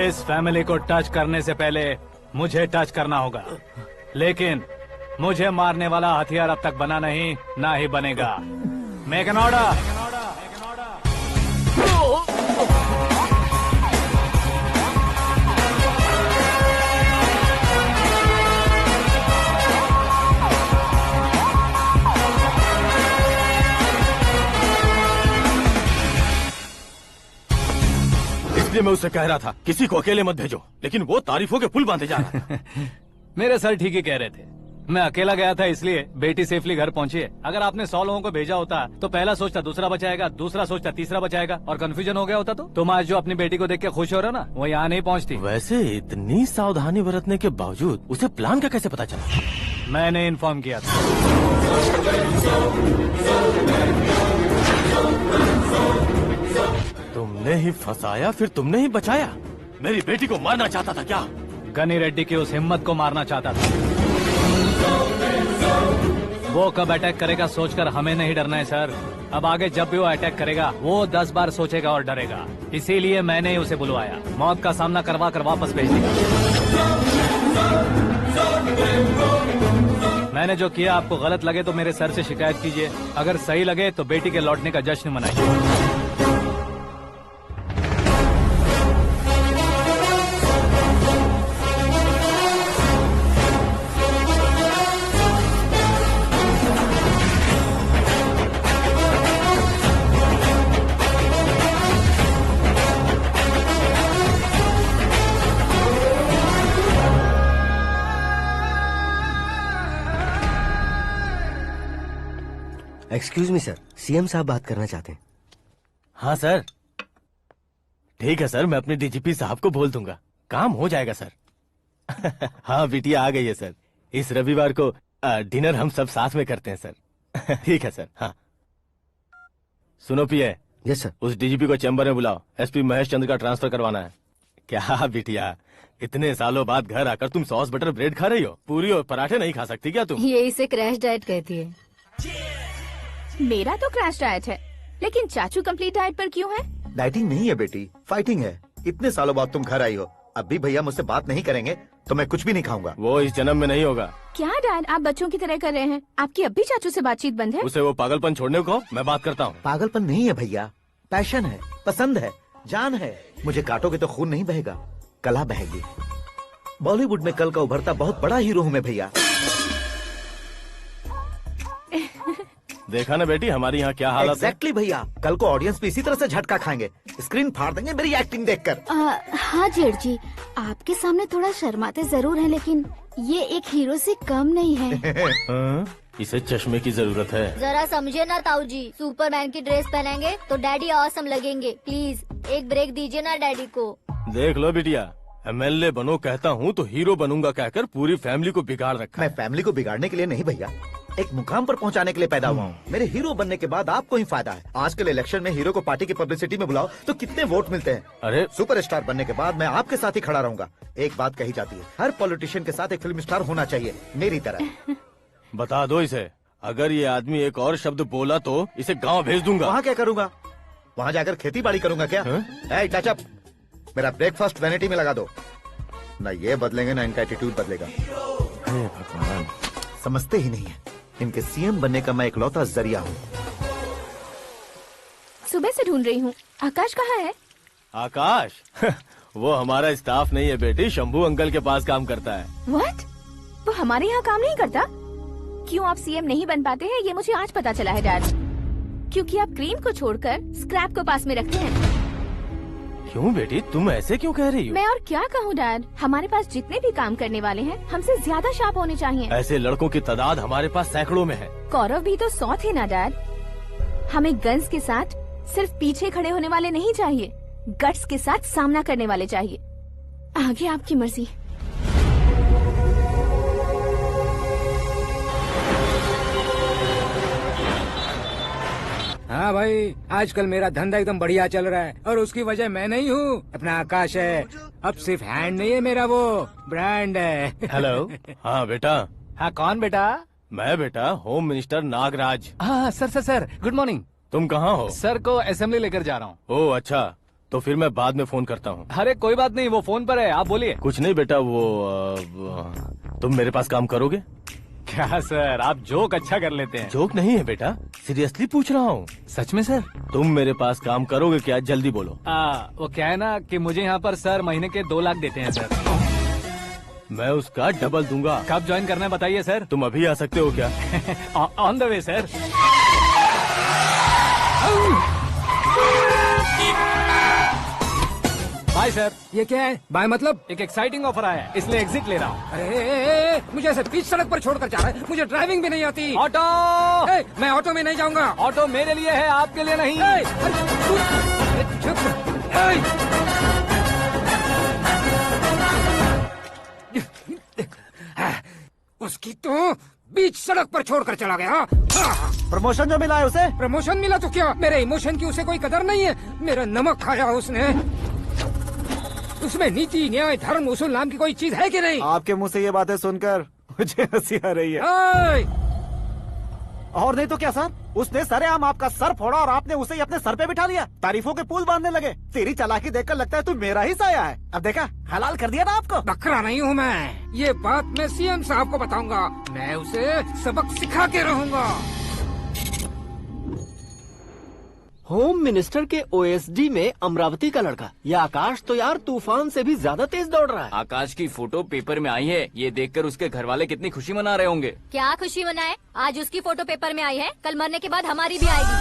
S2: इस फैमिली को टच करने से पहले मुझे टच करना होगा, लेकिन मुझे मारने वाला हथियार अब तक बना नहीं, ना ही बनेगा। Make an order.
S11: इसलिए मैं उससे कह रहा था किसी को अकेले मत भेजो, लेकिन वो तारीफों के पुल बांधे जा रहा था।
S2: मेरे सर ठीक ही कह रहे थे। मैं अकेला गया था इसलिए बेटी सेफली घर पहुंची है। अगर आपने 100 लोगों को भेजा होता तो पहला सोचता दूसरा बचाएगा, दूसरा सोचता तीसरा बचाएगा, और कंफ्यूजन हो गया होता तो तुम आज जो अपनी बेटी को देख के खुश हो रहे हो ना, वो यहाँ नहीं पहुँचती।
S11: वैसे इतनी सावधानी बरतने के बावजूद उसे प्लान का कैसे पता चला?
S2: मैंने इन्फॉर्म किया था।
S11: तुमने ही फंसाया, फिर तुमने ही बचाया। मेरी बेटी को मारना चाहता था क्या?
S2: गनी रेड्डी की उस हिम्मत को मारना चाहता था। वो कब अटैक करेगा सोचकर हमें नहीं डरना है सर। अब आगे जब भी वो अटैक करेगा वो 10 बार सोचेगा और डरेगा। इसीलिए मैंने ही उसे बुलवाया। मौत का सामना करवा कर वापस भेज दिया। मैंने जो किया आपको गलत लगे तो मेरे सर से शिकायत कीजिए, अगर सही लगे तो बेटी के लौटने का जश्न मनाइए।
S9: एक्सक्यूज मी सर, सीएम साहब बात करना चाहते हैं।
S11: हाँ सर, ठीक है सर, मैं अपने डीजीपी साहब को बोल दूंगा, काम हो जाएगा सर। हाँ बिटिया आ गई है सर। इस रविवार को डिनर हम सब साथ में करते हैं सर। ठीक है सर। हाँ सुनो पिए।
S9: Yes sir.
S11: उस डीजीपी को चैम्बर में बुलाओ, एसपी महेश चंद्र का ट्रांसफर करवाना है। क्या बिटिया, इतने सालों बाद घर आकर तुम सॉस बटर ब्रेड खा रही हो? पूरी और पराठे नहीं खा सकती क्या तुम?
S7: ये इसे क्रैश डाइट कहती है।
S6: मेरा तो क्रैश डाइट है, लेकिन चाचू कंप्लीट डाइट पर क्यों है?
S5: डाइटिंग नहीं है बेटी, फाइटिंग है। इतने सालों बाद तुम घर आई हो, अब भी भैया मुझसे बात नहीं करेंगे तो मैं कुछ भी नहीं खाऊंगा।
S11: वो इस जन्म में नहीं होगा।
S6: क्या डैड, आप बच्चों की तरह कर रहे हैं? आपकी अब भी चाचू से बातचीत बंद है?
S11: उसे वो पागलपन छोड़ने को कहो, मैं बात करता हूँ।
S5: पागलपन नहीं है भैया, पैशन है, पसंद है, जान है। मुझे काटोगे तो खून नहीं बहेगा, कला बहेगी। बॉलीवुड में कल का उभरता बहुत बड़ा हीरो हूँ मैं भैया।
S11: देखा ना बेटी हमारी यहाँ क्या हालत है।
S5: एग्जैक्टली भैया, कल को ऑडियंस भी इसी तरह से झटका खाएंगे, स्क्रीन फाड़ देंगे मेरी एक्टिंग देखकर।
S8: हाँ जेठ जी, आपके सामने थोड़ा शर्माते जरूर हैं, लेकिन ये एक हीरो से कम नहीं है।
S11: इसे चश्मे की जरूरत है।
S7: जरा समझे ना ताऊ जी, सुपरमैन की ड्रेस पहनेंगे तो डैडी ऑसम लगेंगे। प्लीज एक ब्रेक दीजिए ना डैडी को।
S11: देख लो बिटिया, एमएलए बनो कहता हूँ तो हीरो बनूंगा कहकर पूरी फैमिली को बिगाड़ रखा
S5: मैं फैमिली को बिगाड़ने के लिए नहीं भैया, एक मुकाम पर पहुंचाने के लिए पैदा हुआ हूँ। मेरे हीरो बनने के बाद आपको ही फायदा है। आजकल इलेक्शन में हीरो को पार्टी की पब्लिसिटी में बुलाओ तो कितने वोट मिलते हैं।
S11: अरे
S5: सुपरस्टार बनने के बाद मैं आपके साथ ही खड़ा रहूंगा। एक बात कही जाती है, हर पॉलिटिशियन के साथ एक फिल्म स्टार होना चाहिए, मेरी तरह।
S11: बता दो इसे, अगर ये आदमी एक और शब्द बोला तो इसे गाँव भेज दूंगा।
S5: वहाँ क्या करूंगा? वहाँ जाकर खेती बाड़ी करूंगा क्या? टच अप, मेरा ब्रेकफास्ट वैनिटी में लगा दो। न ये बदलेंगे न इनका एटीट्यूड बदलेगा।
S11: भगवान,
S5: समझते ही नहीं है, इनके सीएम बनने का मैं इकलौता जरिया हूँ।
S6: सुबह से ढूंढ रही हूँ, आकाश कहाँ है?
S11: आकाश? वो हमारा स्टाफ नहीं है बेटी, शंभू अंकल के पास काम करता है।
S6: व्हाट? वो हमारे यहाँ काम नहीं करता? क्यों आप सीएम नहीं बन पाते हैं ये मुझे आज पता चला है डैड। क्योंकि आप क्रीम को छोड़कर स्क्रैप को पास में रखते हैं।
S11: क्यों बेटी, तुम ऐसे क्यों कह रही हो?
S6: मैं और क्या कहूँ डैड, हमारे पास जितने भी काम करने वाले हैं हमसे ज्यादा शार्प होने चाहिए।
S11: ऐसे लड़कों की तादाद हमारे पास सैकड़ों में है।
S6: कौरव भी तो 100 थे ना डैड। हमें गन्स के साथ सिर्फ पीछे खड़े होने वाले नहीं चाहिए, गट्स के साथ सामना करने वाले चाहिए। आगे आपकी मर्जी।
S10: हाँ भाई, आजकल मेरा धंधा एकदम बढ़िया चल रहा है और उसकी वजह मैं नहीं हूँ, अपना आकाश है। अब सिर्फ हैंड नहीं है मेरा, वो ब्रांड है।
S11: हेलो। हाँ बेटा।
S2: हाँ कौन बेटा?
S11: मैं बेटा होम मिनिस्टर नागराज।
S2: हाँ सर गुड मॉर्निंग।
S11: तुम कहाँ हो?
S2: सर को असेंबली लेकर जा रहा हूँ।
S11: ओह अच्छा, तो फिर मैं बाद में फोन करता हूँ।
S2: अरे कोई बात नहीं, वो फोन पर है, आप बोलिए।
S11: कुछ नहीं बेटा, तुम मेरे पास काम करोगे?
S2: क्या सर, आप जोक अच्छा कर लेते हैं।
S11: जोक नहीं है बेटा, सीरियसली पूछ रहा हूँ।
S2: सच में सर?
S11: तुम मेरे पास काम करोगे क्या? जल्दी बोलो।
S2: वो क्या है ना कि मुझे यहाँ पर सर महीने के 2 लाख देते हैं सर।
S11: मैं उसका डबल दूंगा।
S2: कब ज्वाइन करना है बताइए सर।
S11: तुम अभी आ सकते हो क्या?
S2: On the way sir. Bye sir.
S10: ये क्या है? बाय मतलब?
S2: एक एक्साइटिंग ऑफर आया है, इसलिए एग्जिट ले रहा हूँ।
S10: अरे मुझे ऐसे बीच सड़क पर छोड़कर जा रहा है, मुझे ड्राइविंग भी नहीं आती।
S2: ऑटो!
S10: मैं ऑटो में नहीं जाऊंगा।
S2: ऑटो मेरे लिए है, आपके लिए नहीं।
S10: उसकी तो बीच सड़क पर छोड़कर चला गया।
S1: प्रमोशन जो मिला है उसे?
S10: प्रमोशन मिला तो क्या, मेरे इमोशन की उसे कोई कदर नहीं है। मेरा नमक खाया उसने। उसमें नीति, न्याय, धर्म, उसूल नाम की कोई चीज है कि नहीं?
S1: आपके मुंह से ये बातें सुनकर मुझे हंसी आ रही है। और नहीं तो क्या सर, उसने सरेआम आपका सर फोड़ा और आपने उसे ही अपने सर पे बिठा लिया। तारीफों के पुल बांधने लगे। तेरी चालाकी देखकर लगता है तू मेरा ही साया है। अब देखा, हलाल कर दिया ना आपको।
S10: बकरा नहीं हूँ मैं। ये बात मैं सीएम साहब को बताऊंगा। मैं उसे सबक सिखा के रहूंगा।
S12: होम मिनिस्टर के ओएसडी में अमरावती का लड़का। यह आकाश तो यार तूफान से भी ज्यादा तेज दौड़ रहा है।
S13: आकाश की फोटो पेपर में आई है। ये देखकर उसके घर वाले कितनी खुशी मना रहे होंगे।
S7: क्या खुशी मनाए? आज उसकी फोटो पेपर में आई है, कल मरने के बाद हमारी भी आएगी।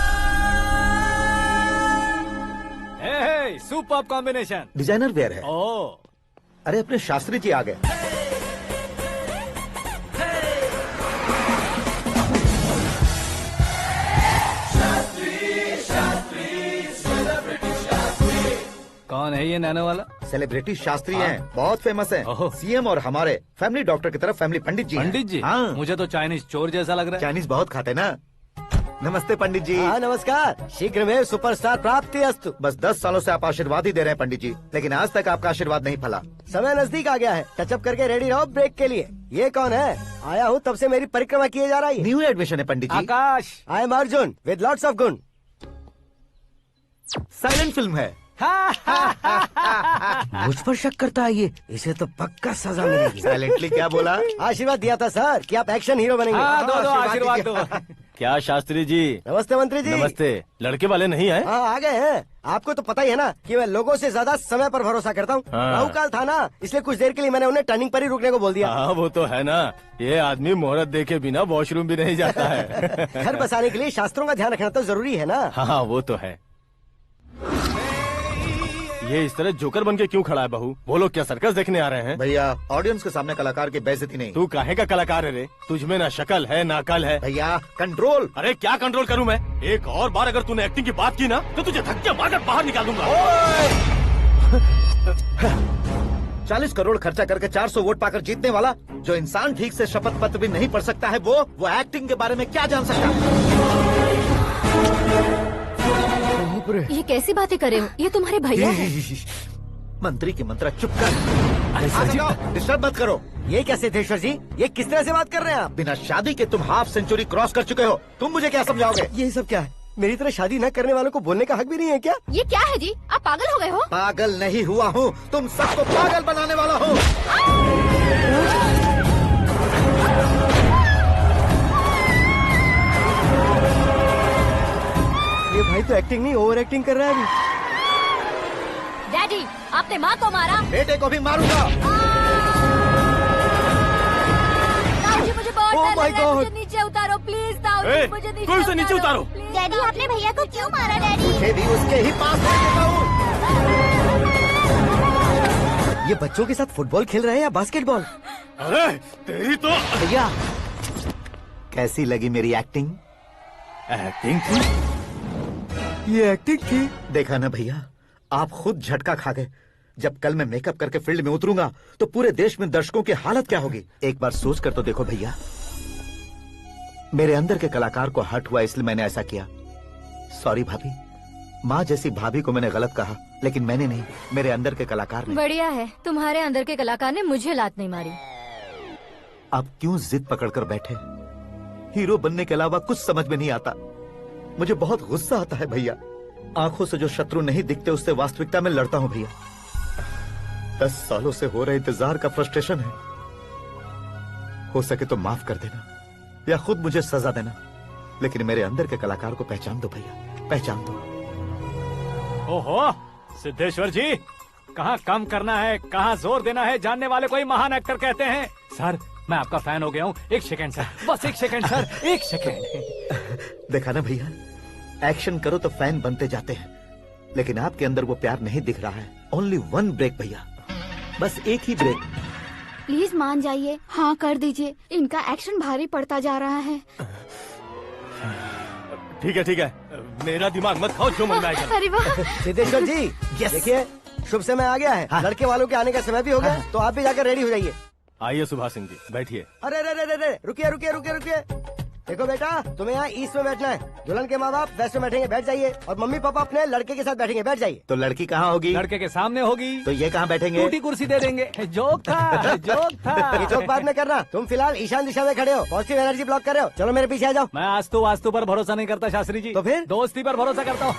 S2: Super combination.
S5: डिजाइनर वेयर है।
S2: ओह,
S5: अरे अपने शास्त्री जी आ गए।
S2: कौन है ये नैनो वाला?
S5: सेलिब्रिटी शास्त्री हैं, बहुत फेमस हैं। सीएम और हमारे फैमिली डॉक्टर की तरफ फैमिली पंडित जी हैं।
S2: पंडित जी?
S5: हाँ।
S2: मुझे तो चाइनीज चोर जैसा लग रहा है।
S5: चाइनीज बहुत खाते ना। नमस्ते पंडित जी।
S9: हाँ नमस्कार। शीघ्र में सुपरस्टार प्राप्ति अस्तु।
S5: बस 10 सालों से आप आशीर्वाद ही दे रहे हैं पंडित जी, लेकिन आज तक आपका आशीर्वाद नहीं फला।
S9: समय नजदीक आ गया है, टचअप करके रेडी रहो ब्रेक के लिए। ये कौन है? आया हूँ तब से मेरी परिक्रमा किए जा रही है।
S5: न्यू एडमिशन है Pandit ji.
S2: Aakash.
S9: I am Arjun with lots of गुण।
S5: साइलेंट फिल्म है।
S9: मुझ पर शक करता है ये, इसे तो पक्का सजा मिलेगी।
S5: साइलेंटली क्या बोला?
S9: आशीर्वाद दिया था सर कि आप एक्शन हीरो बनेंगे।
S11: हाँ,
S2: दो आशीर्वाद दो।
S11: क्या शास्त्री जी?
S9: नमस्ते मंत्री जी।
S11: नमस्ते। लड़के वाले नहीं आए?
S9: हाँ आ गए हैं। आपको तो पता ही है ना कि मैं लोगों से ज्यादा समय पर भरोसा करता हूँ।
S11: हाँ।
S9: राहु काल था ना, इसलिए कुछ देर के लिए मैंने उन्हें टर्निंग पर ही रुकने को बोल दिया।
S11: हाँ वो तो है ना, ये आदमी मुहूर्त देखे बिना वॉशरूम भी नहीं जाता है।
S9: घर बसाने के लिए शास्त्रों का ध्यान रखना तो जरूरी है ना।
S11: हाँ वो तो है। ये इस तरह जोकर बन के क्यों खड़ा है बहू? वो लोग क्या सर्कस देखने आ रहे हैं?
S5: भैया ऑडियंस के सामने कलाकार की बेइज्जती नहीं।
S11: तू काहे का कलाकार है रे? तुझमें ना शक्ल है ना अकल है।
S5: भैया कंट्रोल।
S11: अरे क्या कंट्रोल करूं मैं? एक और बार अगर तूने एक्टिंग की बात की ना तो तुझे धक्के मारकर बाहर निकाल दूंगा।
S5: 40 करोड़ खर्चा करके 400 वोट पाकर जीतने वाला, जो इंसान ठीक से शपथ पत्र भी नहीं पढ़ सकता है, वो एक्टिंग के बारे में क्या जान सकता है?
S7: ये कैसी बातें करे हो? ये तुम्हारे भैया हैं।
S5: मंत्री की मंत्रा चुप कर। डिस्टर्ब मत करो।
S9: ये क्या सिद्धेश्वर जी, ये किस तरह से बात कर रहे हैं आप?
S5: बिना शादी के तुम हाफ सेंचुरी क्रॉस कर चुके हो। तुम मुझे क्या समझाओगे?
S9: ये सब क्या है? मेरी तरह शादी न करने वालों को बोलने का हक भी नहीं है क्या?
S7: ये क्या है जी? आप पागल हो गए हो?
S5: पागल नहीं हुआ हूँ, तुम सबको पागल बनाने वाला हो।
S9: ये भाई तो एक्टिंग नहीं ओवर एक्टिंग कर रहा है अभी।
S7: डैडी, आपने माँ को मारा।
S5: बेटे को भी मारूंगा।
S7: ताऊजी मुझे बहुत
S9: Oh
S7: डर
S9: my
S7: लग रहा है,
S9: God.
S7: मुझे नीचे उतारो प्लीज। ताऊजी
S11: ए,
S7: मुझे नीचे
S11: कोई उसे नीचे उतारो।
S7: डैडी आपने भैया को क्यों मारा? डैडी
S5: मुझे भी उसके ही पास लेके जाऊं।
S9: ये बच्चों के साथ फुटबॉल खेल रहे हैं या बास्केटबॉल?
S11: अरे तेरी तो
S5: भैया कैसी लगी मेरी एक्टिंग?
S11: एक्टिंग थी।
S9: ये एक्टिंग थी।
S5: देखा ना भैया, आप खुद झटका खा गए। जब कल मैं मेकअप करके फील्ड में उतरूंगा तो पूरे देश में दर्शकों की हालत क्या होगी? एक बार सोच कर तो देखो भैया। मेरे अंदर के कलाकार को हर्ट हुआ इसलिए मैंने ऐसा किया। सॉरी भाभी। माँ जैसी भाभी को मैंने गलत कहा, लेकिन मैंने नहीं, मेरे अंदर के कलाकार ने।
S7: बढ़िया है, तुम्हारे अंदर के कलाकार ने मुझे लात नहीं मारी।
S5: आप क्यों जिद पकड़कर बैठे? हीरो बनने के अलावा कुछ समझ में नहीं आता। मुझे बहुत गुस्सा आता है भैया। आंखों से जो शत्रु नहीं दिखते उससे वास्तविकता में लड़ता हूँ भैया। 10 सालों से हो रहे इंतजार का फ्रस्ट्रेशन है। हो सके तो माफ कर देना या खुद मुझे सजा देना, लेकिन मेरे अंदर के कलाकार को पहचान दो भैया, पहचान दो।
S2: ओहो सिद्धेश्वर जी, कहाँ कम करना है कहाँ जोर देना है जानने वाले को ही महान एक्टर कहते हैं। सर मैं आपका फैन हो गया हूँ। एक सेकंड सर, बस एक सेकंड सर, एक सेकंड।
S5: देखा ना भैया, एक्शन करो तो फैन बनते जाते हैं, लेकिन आपके अंदर वो प्यार नहीं दिख रहा है। ओनली 1 ब्रेक भैया, बस एक ही ब्रेक।
S8: प्लीज मान जाइए, हाँ कर दीजिए। इनका एक्शन भारी पड़ता जा रहा है।
S11: ठीक है, मेरा दिमाग मत खाओ, जो मन में आएगा।
S7: अरे वाह
S9: सिद्धेश्वर जी देखिए, शुभ समय आ गया है। लड़के वालों के आने का समय भी हो गया, तो आप भी जाकर रेडी हो जाइए।
S11: आइए सुभाष सिंह जी, बैठिए।
S9: अरे अरे अरे अरे, रुकिए रुकिए रुकिए रुकिए। देखो बेटा, तुम्हें यहाँ ईस्ट में बैठना है। दुल्हन के माँ बाप वेस्ट में बैठेंगे, बैठ जाइए। और मम्मी पापा अपने लड़के के साथ बैठेंगे, बैठ जाइए।
S5: तो लड़की कहाँ होगी?
S2: लड़के के सामने होगी।
S5: तो ये कहाँ बैठेंगे?
S2: टूटी कुर्सी दे देंगे। जोक था, जोक था।
S9: ये जोक बाद में करना। तुम फिलहाल ईशान दिशा में खड़े हो, पॉजिटिव एनर्जी ब्लॉक कर रहे हो। चलो मेरे पीछे आ जाओ।
S2: मैं वास्तु पर भरोसा नहीं करता शास्त्री जी।
S9: तो फिर?
S2: दोस्ती पर भरोसा करता हूँ।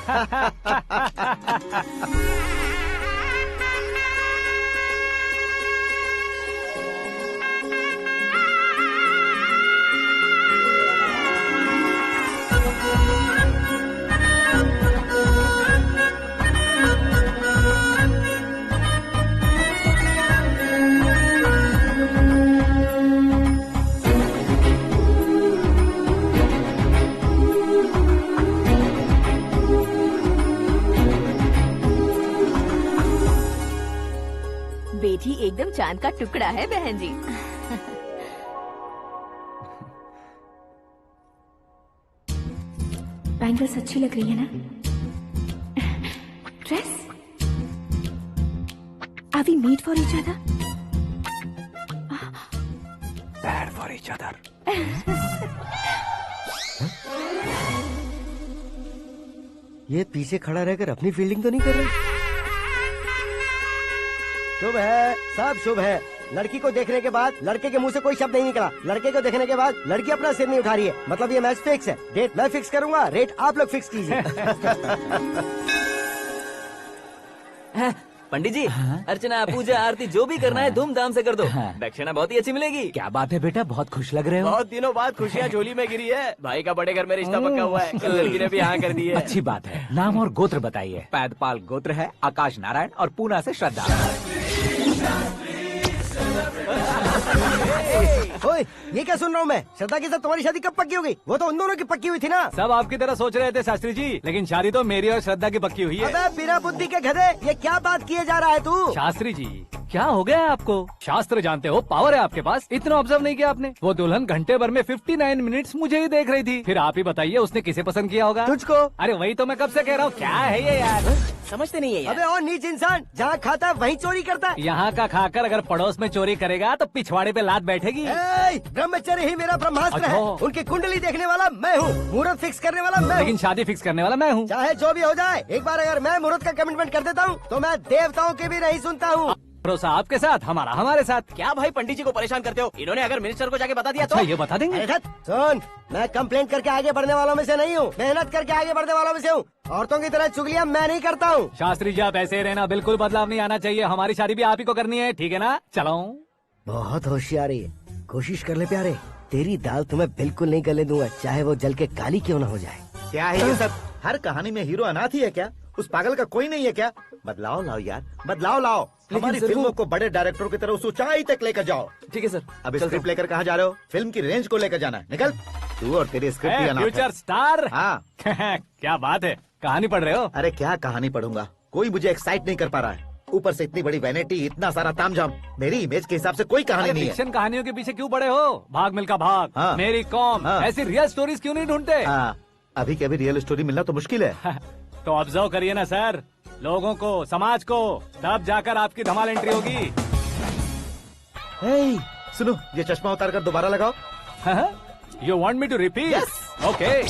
S6: बेटी एकदम चांद का टुकड़ा है बहन जी। बैंगल्स अच्छी लग रही है ना? Dress? Are we made for each other?
S3: Bad for each other.
S9: ये पीछे खड़ा रहकर अपनी फील्डिंग तो नहीं कर रहा? शुभ है, सब शुभ है। लड़की को देखने के बाद लड़के के मुंह से कोई शब्द नहीं निकला। लड़के को देखने के बाद लड़की अपना सिर नहीं उठा रही है। मतलब ये मैच फिक्स है। डेट मैं फिक्स करूंगा, रेट आप लोग फिक्स कीजिए।
S13: पंडित जी, अर्चना, पूजा, आरती जो भी करना है धूमधाम से कर दो। दक्षिणा बहुत ही अच्छी मिलेगी।
S3: क्या बात है बेटा, बहुत खुश लग रहे हो।
S13: बहुत दिनों बाद खुशियाँ झोली में गिरी है। भाई का बड़े घर में रिश्ता पक्का हुआ है। कल लड़की ने भी हाँ कर दी है।
S3: अच्छी बात है। नाम और गोत्र बताइए। पैदपाल गोत्र है, आकाश नारायण, और पूना से श्रद्धा।
S9: ओए, ये क्या सुन रहा हूँ मैं? श्रद्धा के साथ तुम्हारी शादी कब पक्की हो गई? वो तो उन दोनों की पक्की हुई थी ना।
S2: सब आपकी तरह सोच रहे थे शास्त्री जी, लेकिन शादी तो मेरी और श्रद्धा की पक्की हुई है।
S9: अबे बिना बुद्धि के गधे, ये क्या बात किए जा रहा है तू?
S2: शास्त्री जी, क्या हो गया है आपको? शास्त्र जानते हो, पावर है आपके पास। इतना ऑब्जर्व नहीं किया आपने? वो दुल्हन घंटे भर में 59 मिनट्स मुझे ही देख रही थी। फिर आप ही बताइए उसने किसे पसंद किया होगा?
S9: तुझको।
S2: अरे वही तो मैं कब से कह रहा हूँ, क्या है ये यार?
S4: समझते नहीं है यार।
S9: अबे और नीच इंसान, जहाँ खाता है वहीं चोरी करता है।
S2: यहाँ का खाकर अगर पड़ोस में चोरी करेगा तो पिछवाड़े पे लात बैठेगी।
S9: ब्रह्मचर्य ही मेरा ब्रह्मास्त्र है।
S2: अच्छा।
S9: उनकी कुंडली देखने वाला मैं हूँ, मुहूर्त फिक्स करने वाला मैं हूँ।
S2: लेकिन शादी फिक्स करने वाला मैं हूँ।
S9: चाहे जो भी हो जाए, एक बार अगर मैं मुहूर्त का कमिटमेंट कर देता हूँ तो मैं देवताओं की भी नहीं सुनता हूँ।
S2: भरोसा आपके साथ, हमारा हमारे साथ।
S4: क्या भाई पंडित जी को परेशान करते हो? इन्होंने अगर मिनिस्टर को जाके बता दिया तो?
S2: अच्छा, ये बता देंगे।
S9: सुन, मैं कंप्लेंट करके आगे बढ़ने वालों में से नहीं हूँ, मेहनत करके आगे बढ़ने वालों में से हूँ। औरतों की तरह चुगलियाँ मैं नहीं करता हूँ।
S2: शास्त्री जी आप ऐसे ही रहना, बिल्कुल बदलाव नहीं आना चाहिए। हमारी शादी भी आप ही को करनी है, ठीक है ना? चलो।
S9: बहुत होशियारी है, कोशिश कर ले प्यारे। तेरी दाल तुम्हें बिल्कुल नहीं गलने दूंगा, चाहे वो जल के काली क्यों न हो जाए।
S5: क्या है ये सब? हर कहानी में हीरो अनाथ ही है क्या? उस पागल का कोई नहीं है क्या? बदलाव लाओ यार, बदलाव लाओ। हमारी फिल्मों को बड़े डायरेक्टरों की तरह उस ऊंचाई तक लेकर जाओ।
S4: ठीक है सर।
S5: अब स्क्रिप्ट लेकर कहाँ जा रहे हो? फिल्म की रेंज को लेकर जाना है। निकल तू और तेरी स्क्रिप्ट ही अनाथ है।
S2: Future star.
S5: हाँ।
S2: क्या बात है, कहानी पढ़ रहे हो?
S5: अरे क्या कहानी पढ़ूंगा, कोई मुझे एक्साइट नहीं कर पा रहा है। ऊपर से इतनी बड़ी वैनिटी, इतना सारा तामझाम। मेरी इमेज के हिसाब से कोई कहानी नहीं है।
S2: फिक्शन कहानियों के पीछे क्यों पड़े हो? भाग मिल्खा भाग,
S5: हाँ।
S2: मेरी कॉम,
S5: हाँ।
S2: ऐसी रियल स्टोरीज क्यों नहीं ढूंढते?
S5: हाँ, अभी के अभी रियल स्टोरी मिलना तो मुश्किल है।
S2: तो ऑब्जर्व करिए ना सर, लोगों को, समाज को, तब जाकर आपकी धमाल एंट्री होगी।
S5: सुनो, ये चश्मा उतार कर दोबारा लगाओ।
S2: You want me to repeat? Okay.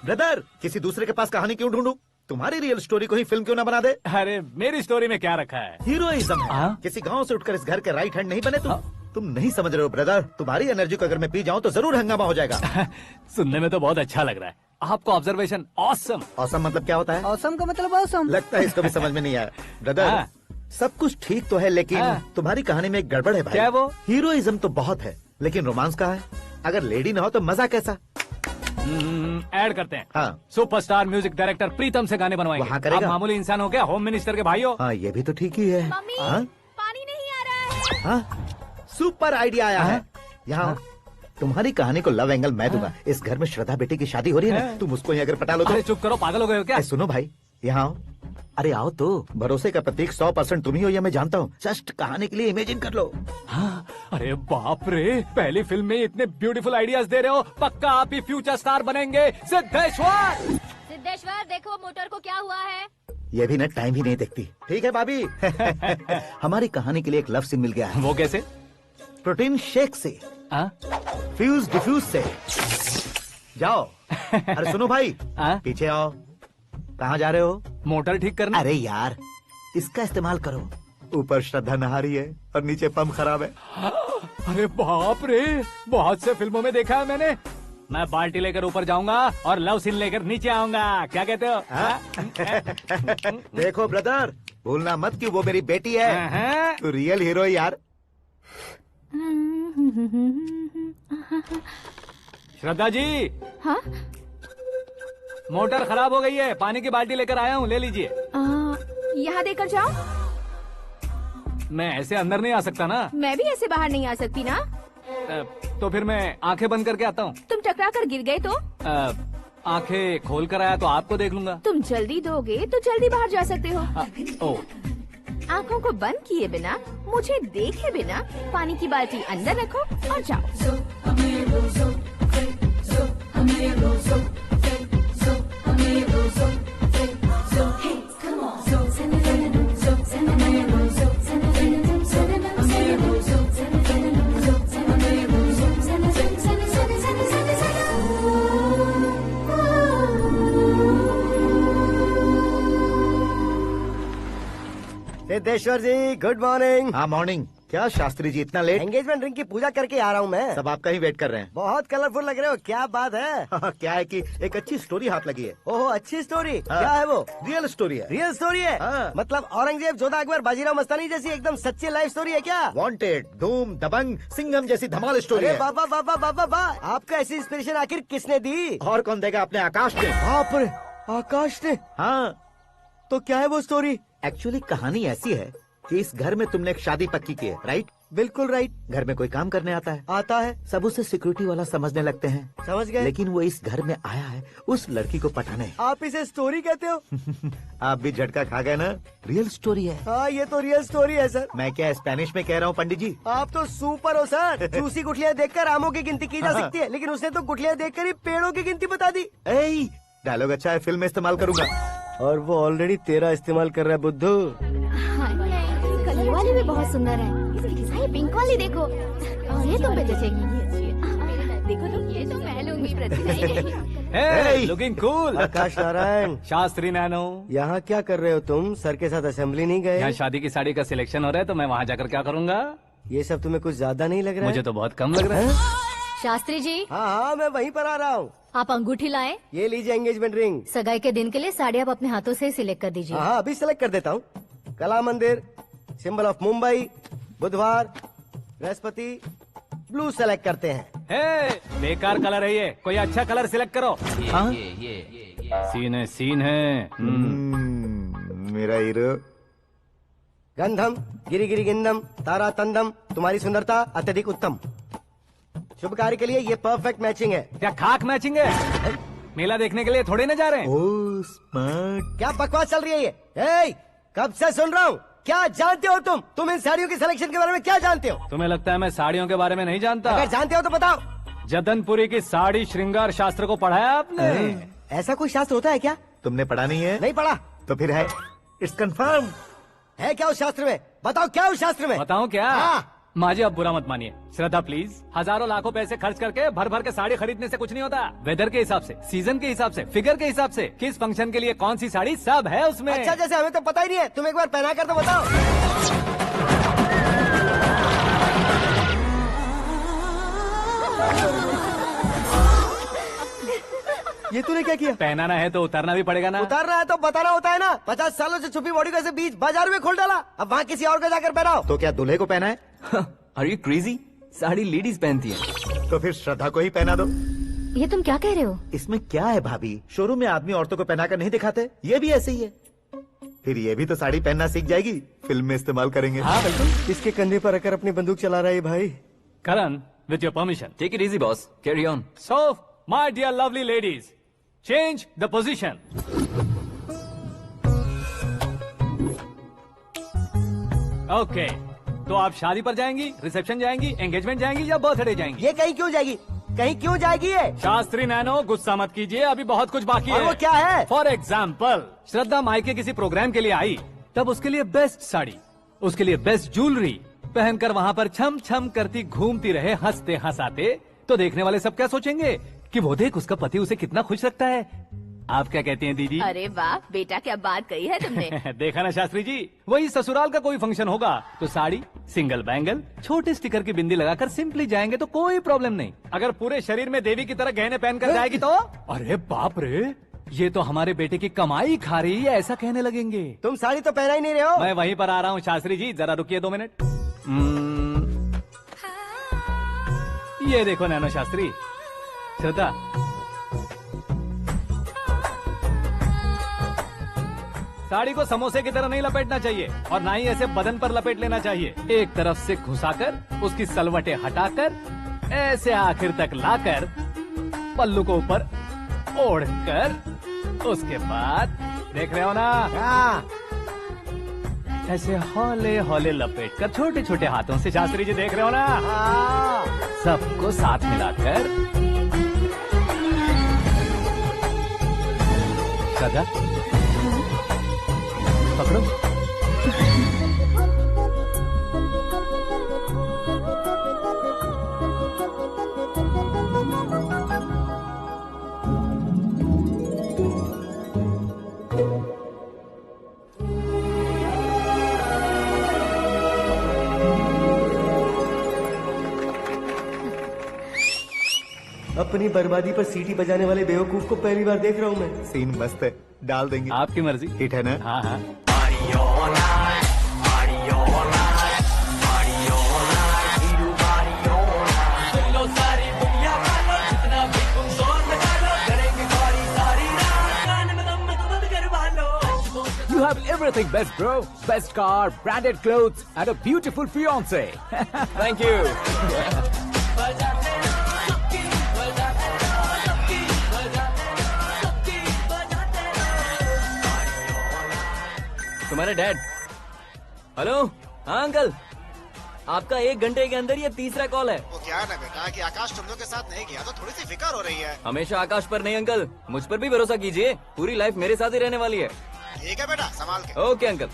S5: Brother, किसी दूसरे के पास कहानी क्यों ढूंढूं? तुम्हारी रियल स्टोरी को ही फिल्म क्यों ना बना दे?
S2: अरे मेरी स्टोरी में क्या रखा है?
S5: हीरोइज्म है। किसी गांव से उठकर इस घर के राइट हैंड नहीं बने तुम। तुम नहीं समझ रहे हो ब्रदर, तुम्हारी एनर्जी को अगर मैं पी जाऊं तो जरूर हंगामा हो जाएगा।
S2: सुनने में तो बहुत अच्छा लग रहा है। आपको ऑब्जर्वेशन ऑसम।
S5: ऑसम मतलब क्या होता है?
S9: ऑसम का मतलब ऑसम।
S5: लगता है इसको भी समझ में नहीं आया। ब्रदर, सब कुछ ठीक तो है, लेकिन तुम्हारी कहानी में एक गड़बड़ है भाई।
S2: क्या वो?
S5: हीरोइज्म तो बहुत है, लेकिन रोमांस कहाँ है? अगर लेडी ना हो तो मजा कैसा?
S2: ऐड करते हैं।
S5: हाँ।
S2: सुपरस्टार म्यूजिक डायरेक्टर प्रीतम से गाने बनवाएंगे।
S5: वहाँ करेगा?
S2: आप मामूली इंसान हो क्या? होम मिनिस्टर के भाई हो।
S5: हाँ, ये भी तो ठीक ही है।
S6: मम्मी,
S5: हाँ?
S6: पानी नहीं आ रहा है।
S5: हाँ? सुपर आइडिया आया है। यहाँ तुम्हारी कहानी को लव एंगल मैं दूंगा। इस घर में श्रद्धा बेटी की शादी हो रही है ना, तुम उसको ही अगर पटा लो तो।
S2: अरे चुप करो, पागल हो गए हो क्या?
S5: सुनो भाई, यहाँ आओ। अरे आओ तो। भरोसे का प्रतीक 100% तुम ही हो, यह मैं जानता हूँ। जस्ट कहानी के लिए इमेजिन कर लो।
S2: हाँ, अरे बाप रे, पहली फिल्म में इतने ब्यूटीफुल आइडियाज दे रहे हो। पक्का आप ही फ्यूचर स्टार बनेंगे। सिद्धेश्वर,
S7: सिद्धेश्वर देखो मोटर को क्या हुआ है।
S5: ये भी ना टाइम ही नहीं देखती। ठीक है भाभी। हमारी कहानी के लिए एक लव सीन मिल गया है।
S2: वो कैसे?
S5: प्रोटीन शेक से, फ्यूज डिफ्यूज से। जाओ। अरे सुनो भाई, पीछे आओ। कहाँ जा रहे हो?
S2: मोटर ठीक करना।
S5: अरे यार, इसका इस्तेमाल करो। ऊपर श्रद्धा नहा रही है और नीचे पंप खराब है।
S2: अरे बाप रे, बहुत से फिल्मों में देखा है मैंने। मैं बाल्टी लेकर ऊपर जाऊंगा और लव सीन लेकर नीचे आऊंगा। क्या कहते हो?
S5: देखो ब्रदर, भूलना मत कि वो मेरी बेटी है। तू रियल हीरो यार।
S2: श्रद्धा जी।
S6: हाँ?
S2: मोटर खराब हो गई है, पानी की बाल्टी लेकर आया हूँ, ले लीजिए।
S6: यहाँ देकर जाओ।
S2: मैं ऐसे अंदर नहीं आ सकता ना।
S6: मैं भी ऐसे बाहर नहीं आ सकती ना।
S2: तो फिर मैं आंखें बंद करके आता हूँ।
S6: तुम टकरा कर गिर गए तो?
S2: आंखें खोल कर आया तो आपको देख लूंगा।
S6: तुम जल्दी दोगे तो जल्दी बाहर जा सकते हो।
S2: ओ।
S6: आँखों को बंद किए बिना, मुझे देखे बिना पानी की बाल्टी अंदर रखो और जाओ।
S9: सिद्धेश्वर जी, गुड मॉर्निंग।
S5: हाँ मॉर्निंग। क्या शास्त्री जी इतना लेट?
S9: एंगेजमेंट रिंग की पूजा करके आ रहा हूँ मैं।
S5: सब आपका ही वेट कर रहे हैं।
S9: बहुत कलरफुल लग रहे हो, क्या बात है?
S5: क्या है कि एक अच्छी स्टोरी हाथ लगी है।
S9: ओहो, अच्छी स्टोरी। क्या है वो?
S5: रियल स्टोरी है।
S9: रियल स्टोरी है? मतलब औरंगजेब, जोधा अकबर, बाजीराव मस्तानी जैसी एकदम सच्ची लाइफ स्टोरी है क्या?
S5: वांटेड, धूम, दबंग, सिंघम जैसी धमाल स्टोरी है।
S9: बाबा बाबा बाबा बा, आपका ऐसी इंस्पिरेशन आखिर किसने दी?
S5: और कौन देगा? अपने आकाश ने।
S9: बाप रे, आकाश ने?
S5: हाँ।
S9: तो क्या है वो स्टोरी?
S5: एक्चुअली कहानी ऐसी है कि इस घर में तुमने एक शादी पक्की की है, राइट?
S9: बिल्कुल राइट।
S5: घर में कोई काम करने आता है?
S9: आता है।
S5: सब उसे सिक्योरिटी वाला समझने लगते हैं।
S9: समझ गए।
S5: लेकिन वो इस घर में आया है उस लड़की को पटाने।
S9: आप इसे स्टोरी कहते हो?
S5: आप भी झटका खा गए ना। रियल स्टोरी है।
S9: हाँ, ये तो रियल स्टोरी है सर।
S5: मैं क्या स्पेनिश में कह रहा हूँ पंडित जी?
S9: आप तो सुपर हो सर। चूसी गुठलियाँ देखकर आमों की गिनती की जा सकती है, लेकिन उसने तो गुठलियाँ देखकर ही पेड़ों की गिनती बता दी।
S5: डायलॉग अच्छा है, फिल्म में इस्तेमाल करूंगा।
S9: और वो ऑलरेडी तेरा इस्तेमाल कर रहा है बुद्धू।
S8: ये वाली भी बहुत सुंदर है। ये पिंक वाली देखो, और ये तुम पे जचेगी।
S6: देखो तो ये तो मैं लूंगी
S2: Hey, looking cool।
S9: आकाश नारायण।
S2: शास्त्री नैनो।
S9: यहाँ क्या कर रहे हो तुम? सर के साथ असेंबली नहीं गए?
S2: यहाँ शादी की साड़ी का सिलेक्शन हो रहा है तो मैं वहाँ जाकर क्या करूँगा?
S9: ये सब तुम्हें कुछ ज्यादा नहीं लग रहा है?
S2: मुझे तो बहुत कम लग रहा है।
S7: शास्त्री जी।
S9: हाँ हाँ, मैं वहीं पर आ रहा हूँ।
S7: आप अंगूठी लाएं।
S9: ये लीजिए एंगेजमेंट रिंग।
S7: सगाई के दिन के लिए साड़ी आप अपने हाथों से सिलेक्ट कर दीजिए।
S9: हाँ, अभी सिलेक्ट कर देता हूँ। कला मंदिर, सिंबल ऑफ मुंबई, बुधवार, बृहस्पति, ब्लू सेलेक्ट करते हैं।
S2: बेकार कलर है ये, कोई अच्छा कलर सिलेक्ट करो।
S13: ये
S2: सीन है, सीन है।
S5: मेरा हीरो।
S9: गंधम, गिरी गिरी गिंदम, तारा तंदम, तुम्हारी सुंदरता अत्यधिक उत्तम। शुभ कार्य के लिए ये परफेक्ट मैचिंग है।
S2: क्या खाक मैचिंग है? मेला देखने के लिए थोड़े न जा रहे हैं।
S5: Oh smart.
S9: क्या बकवास चल रही है ये? कब से सुन रहा हूँ। क्या जानते हो तुम इन साड़ियों की सिलेक्शन के बारे में क्या जानते हो?
S2: तुम्हें लगता है मैं साड़ियों के बारे में नहीं जानता?
S9: अगर जानते हो तो बताओ।
S2: जदनपुरी की साड़ी श्रृंगार शास्त्र को पढ़ा है आपने?
S9: ऐसा कोई शास्त्र होता है क्या?
S5: तुमने पढ़ा नहीं है?
S9: नहीं पढ़ा।
S5: तो फिर है, इट्स कंफर्म।
S9: है क्या उस शास्त्र में? बताओ क्या उस शास्त्र में?
S2: बताऊं क्या?
S9: हाँ।
S2: माँ जी आप बुरा मत मानिए। श्रद्धा प्लीज, हजारों लाखों पैसे खर्च करके भर भर के साड़ी खरीदने से कुछ नहीं होता। वेदर के हिसाब से, सीजन के हिसाब से, फिगर के हिसाब से, किस फंक्शन के लिए कौन सी साड़ी, सब है उसमें।
S9: अच्छा, जैसे हमें तो पता ही नहीं है, तुम एक बार पहना कर तो बताओ। ये तूने क्या किया?
S2: पहनाना है तो उतारना भी पड़ेगा ना।
S9: उतारना है तो बताना होता है ना। 50 सालों से छुपी बॉडी को ऐसे बीच बाजार में खोल डाला, अब वहाँ किसी और को जाकर पहनाओ।
S5: तो क्या दूल्हे को पहना है?
S13: Are you crazy? Sari ladies पहनती है।
S5: तो फिर श्रद्धा को ही पहना दो।
S7: ये तुम क्या कह रहे हो?
S5: इसमें क्या है भाभी? शोरूम में आदमी औरतों को पहनाकर नहीं दिखाते? ये भी ऐसे ही है। फिर ये भी तो साड़ी पहनना सीख जाएगी, फिल्म में इस्तेमाल करेंगे।
S2: हाँ बिल्कुल।
S9: इसके कंधे पर रखकर अपनी बंदूक चला रहा है भाई।
S2: करण, with your permission.
S13: Take it easy, boss. Carry on.
S2: So, my dear lovely ladies, change the position. Okay. तो आप शादी पर जाएंगी, रिसेप्शन जाएंगी, एंगेजमेंट जाएंगी या बर्थडे जाएंगी?
S9: ये कहीं क्यों जाएगी? कहीं क्यों जाएगी ये?
S2: शास्त्री नैनो गुस्सा मत कीजिए, अभी बहुत कुछ बाकी
S9: और
S2: है।
S9: वो क्या है?
S2: फॉर एग्जाम्पल, श्रद्धा मायके किसी प्रोग्राम के लिए आई, तब उसके लिए बेस्ट साड़ी, उसके लिए बेस्ट ज्वेलरी पहनकर वहाँ पर छम छम करती घूमती रहे हंसते हंसाते, तो देखने वाले सब क्या सोचेंगे कि वो देख उसका पति उसे कितना खुश रखता है। आप क्या कहती हैं दीदी?
S6: अरे वाह बेटा, क्या बात कही है तुमने।
S2: देखा ना शास्त्री जी, वही ससुराल का कोई फंक्शन होगा तो साड़ी, सिंगल बैंगल, छोटे स्टिकर की बिंदी लगाकर सिंपली जाएंगे तो कोई प्रॉब्लम नहीं। अगर पूरे शरीर में देवी की तरह गहने पहनकर जाएगी तो अरे बाप रे, ये तो हमारे बेटे की कमाई खा रही है, ऐसा कहने लगेंगे।
S9: तुम साड़ी तो पहना ही नहीं रहे हो।
S2: मैं वहीं पर आ रहा हूँ शास्त्री जी, जरा रुकिए 2 मिनट। ये देखो नैनो शास्त्री, श्रद्धा साड़ी को समोसे की तरह नहीं लपेटना चाहिए और ना ही ऐसे बदन पर लपेट लेना चाहिए। एक तरफ से घुसाकर उसकी सलवटें हटाकर ऐसे आखिर तक लाकर पल्लू को ऊपर ओढ़कर उसके बाद देख रहे हो ना, ऐसे हौले हौले लपेट कर छोटे छोटे हाथों से, शास्त्री जी देख रहे हो ना, सबको साथ मिलाकर श्रद्धा पकड़ो।
S9: अपनी बर्बादी पर सीटी बजाने वाले बेवकूफ को पहली बार देख रहा हूँ मैं।
S5: सीन मस्त है, डाल देंगे।
S2: आपकी मर्जी।
S5: हिट है ना?
S2: हाँ हाँ।
S3: You have everything best, bro. Best car, branded clothes, and a beautiful fiance.
S13: Thank you. तुम्हारे डैड। हेलो, हाँ अंकल, आपका 1 घंटे के अंदर ये तीसरा कॉल है।
S1: वो क्या है ना बेटा कि आकाश तुम लोग के साथ नहीं गया तो थोड़ी सी फिक्र हो रही है।
S13: हमेशा आकाश पर नहीं अंकल, मुझ पर भी भरोसा कीजिए, पूरी लाइफ मेरे साथ ही रहने वाली है।
S1: ठीक है बेटा, संभाल के।
S13: Okay uncle.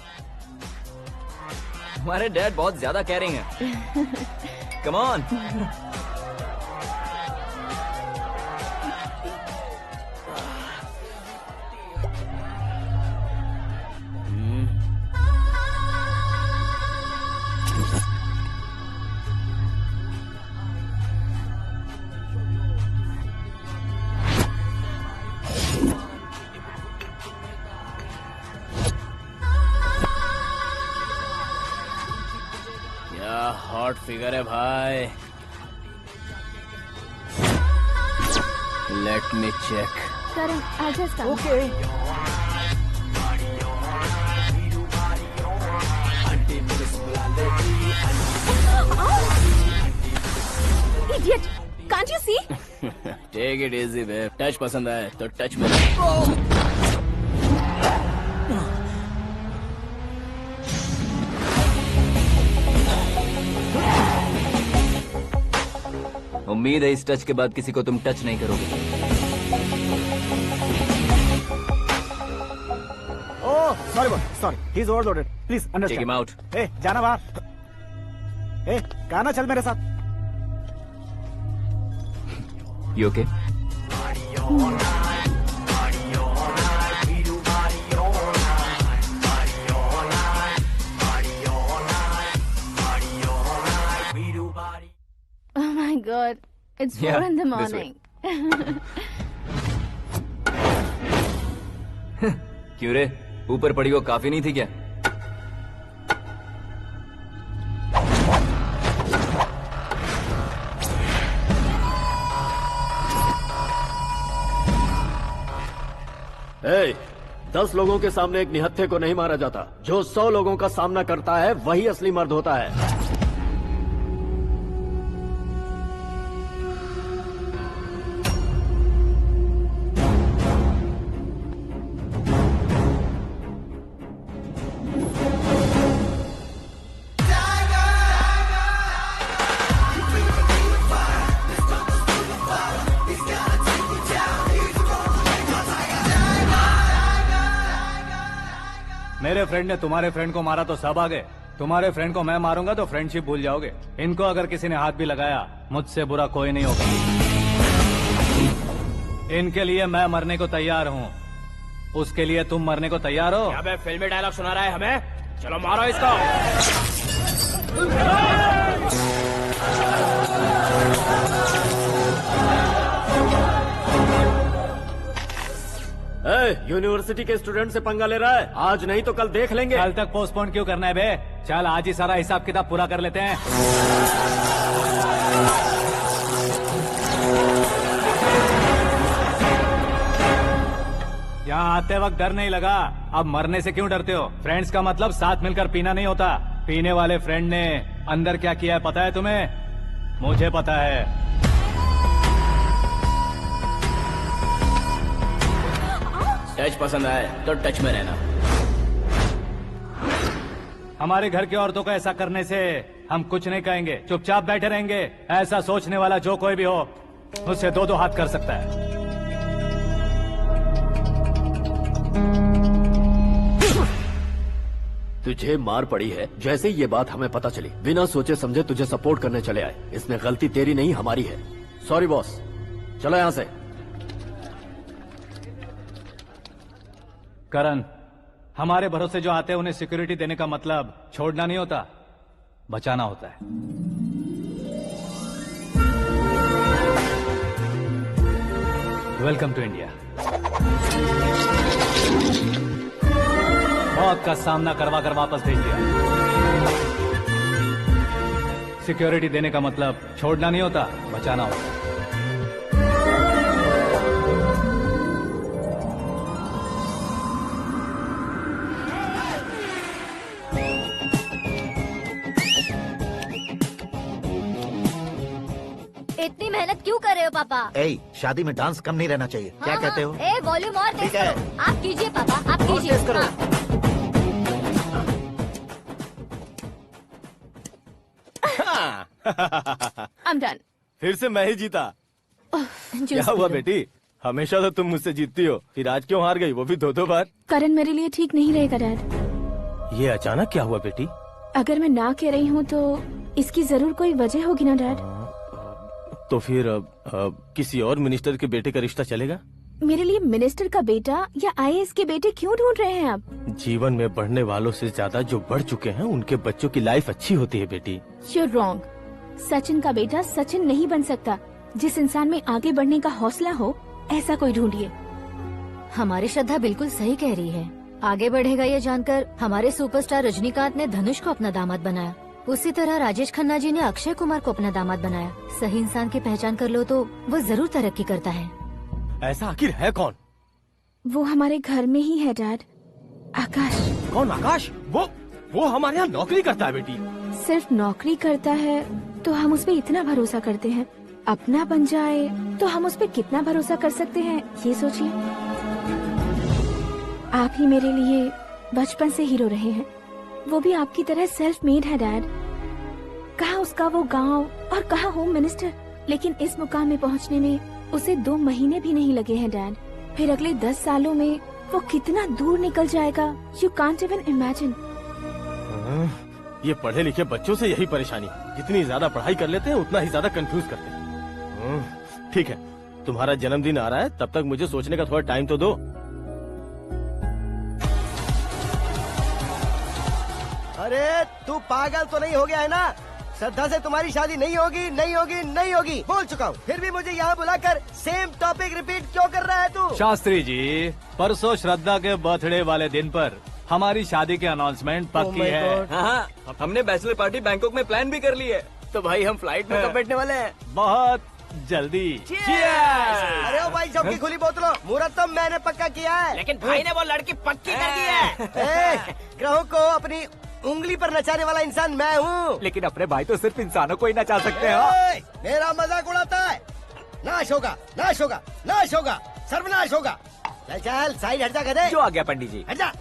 S13: हमारे डैड बहुत ज्यादा केयरिंग है। Come on.
S11: हॉट फिगर है भाई। Let me check.
S8: Karan, I'll just come.
S11: Okay.
S6: Idiot! Can't you see?
S11: Take it easy babe. Touch पसंद आए तो टच में।
S13: उम्मीद है इस टच के बाद किसी को तुम टच नहीं करोगे।
S1: Oh sorry sorry, he is overloaded, please
S13: take
S1: understand.
S13: Him out.
S1: ए जाना बाहर। ए गाना चल मेरे साथ।
S13: You okay?
S6: Oh my God, it's 4
S13: Yeah,
S6: in the
S13: this way.
S6: morning.
S13: क्यों रे, ऊपर पड़ी वो काफी नहीं थी क्या?
S12: ए, 10 लोगों के सामने एक निहत्थे को नहीं मारा जाता। जो 100 लोगों का सामना करता है वही असली मर्द होता है।
S2: मेरे फ्रेंड ने तुम्हारे फ्रेंड को मारा तो सब आ गए, तुम्हारे फ्रेंड को मैं मारूंगा तो फ्रेंडशिप भूल जाओगे। इनको अगर किसी ने हाथ भी लगाया, मुझसे बुरा कोई नहीं होगा। इनके लिए मैं मरने को तैयार हूँ, उसके लिए तुम मरने को तैयार हो?
S11: अबे फिल्मी डायलॉग सुना रहा है हमें, चलो मारो इसको।
S12: यूनिवर्सिटी के स्टूडेंट से पंगा ले रहा है, आज नहीं तो कल देख लेंगे।
S2: कल तक पोस्टपोन क्यों करना है बे? चल आज ही सारा हिसाब किताब पूरा कर लेते हैं। यहाँ आते वक्त डर नहीं लगा, अब मरने से क्यों डरते हो? फ्रेंड्स का मतलब साथ मिलकर पीना नहीं होता। पीने वाले फ्रेंड ने अंदर क्या किया है पता है तुम्हें? मुझे पता है।
S11: टच पसंद आए तो टच में रहना।
S2: हमारे घर की औरतों को ऐसा करने से हम कुछ नहीं कहेंगे, चुपचाप बैठे रहेंगे। ऐसा सोचने वाला जो कोई भी हो, उससे दो हाथ कर सकता है।
S12: तुझे मार पड़ी है, जैसे ये बात हमें पता चली बिना सोचे समझे तुझे सपोर्ट करने चले आए। इसमें गलती तेरी नहीं हमारी है। सॉरी बॉस, चलो यहाँ से।
S2: करण, हमारे भरोसे जो आते हैं उन्हें सिक्योरिटी देने का मतलब छोड़ना नहीं होता, बचाना होता है। Welcome to India. मौत का सामना करवा कर वापस भेज दिया। सिक्योरिटी देने का मतलब छोड़ना नहीं होता, बचाना होता है।
S7: इतनी मेहनत क्यों कर रहे हो पापा?
S5: शादी में डांस कम नहीं रहना चाहिए। क्या कहते हो?
S7: ए वॉल्यूम और तेज
S5: ठीक है।
S7: करो। आप कीजिए पापा, आप कीजिए।
S5: तेज करो।
S6: I'm done.
S11: फिर से मैं ही जीता। क्या हुआ बेटी? हमेशा तो तुम मुझसे जीतती हो, फिर आज क्यों हार गई, वो भी दो बार?
S6: करण मेरे लिए ठीक नहीं रहेगा डैड।
S11: ये अचानक क्या हुआ बेटी?
S6: अगर मैं ना कह रही हूँ तो इसकी जरूर कोई वजह होगी ना डैड।
S11: तो फिर किसी और मिनिस्टर के बेटे का रिश्ता चलेगा?
S6: मेरे लिए मिनिस्टर का बेटा या आईएएस के बेटे क्यों ढूंढ रहे हैं आप?
S11: जीवन में बढ़ने वालों से ज्यादा जो बढ़ चुके हैं उनके बच्चों की लाइफ अच्छी होती है बेटी।
S6: You're wrong. सचिन का बेटा सचिन नहीं बन सकता। जिस इंसान में आगे बढ़ने का हौसला हो, ऐसा कोई ढूंढिए।
S7: हमारी श्रद्धा बिल्कुल सही कह रही है। आगे बढ़ेगा ये जानकर हमारे सुपरस्टार रजनीकांत ने धनुष को अपना दामाद बनाया। उसी तरह राजेश खन्ना जी ने अक्षय कुमार को अपना दामाद बनाया। सही इंसान की पहचान कर लो तो वो जरूर तरक्की करता है।
S11: ऐसा आखिर है कौन?
S6: वो हमारे घर में ही है डैड, आकाश।
S11: कौन आकाश? वो हमारे यहाँ नौकरी करता है बेटी।
S6: सिर्फ नौकरी करता है तो हम उस पे इतना भरोसा करते हैं। अपना बन जाए तो हम उस पे कितना भरोसा कर सकते हैं, ये सोचिए। आप ही मेरे लिए बचपन से हीरो रहे हैं, वो भी आपकी तरह सेल्फ मेड है डैड। कहाँ उसका वो गांव और कहाँ होम मिनिस्टर, लेकिन इस मुकाम में पहुँचने में उसे 2 महीने भी नहीं लगे हैं डैड। फिर अगले 10 सालों में वो कितना दूर निकल जाएगा, यू कांट इवन इमेजिन।
S11: ये पढ़े लिखे बच्चों से यही परेशानी, जितनी ज्यादा पढ़ाई कर लेते हैं उतना ही ज्यादा कंफ्यूज करते हैं। ठीक है, तुम्हारा जन्मदिन आ रहा है, तब तक मुझे सोचने का थोड़ा टाइम तो दो।
S9: अरे तू पागल तो नहीं हो गया है ना? श्रद्धा से तुम्हारी शादी नहीं होगी, नहीं होगी, नहीं होगी, बोल चुका हूँ। फिर भी मुझे यहाँ बुलाकर सेम टॉपिक रिपीट क्यों कर रहा है तू?
S2: शास्त्री जी, परसों श्रद्धा के बर्थडे वाले दिन पर हमारी शादी की अनाउंसमेंट पक्की है।
S13: हाँ, हमने बैचलर पार्टी बैंकॉक में प्लान भी कर ली है। तो भाई हम फ्लाइट में कब बैठने वाले हैं?
S2: बहुत जल्दी।
S9: अरे ओ भाई, सबकी खुली बोतलों, मुहूर्त तो मैंने पक्का किया है।
S4: लेकिन भाई ने वो लड़की पक्की कर दी है।
S9: ग्रहों को अपनी उंगली पर नचाने वाला इंसान मैं हूँ।
S3: लेकिन अपने भाई तो सिर्फ इंसानों को ही नचा सकते हैं।
S9: मेरा मजाक उड़ाता है। नाश होगा, नाश होगा, नाश होगा, सर्वनाश होगा। चल साइड हट जा, गधे।
S3: जो आ गया पंडित जी।
S9: हट जा।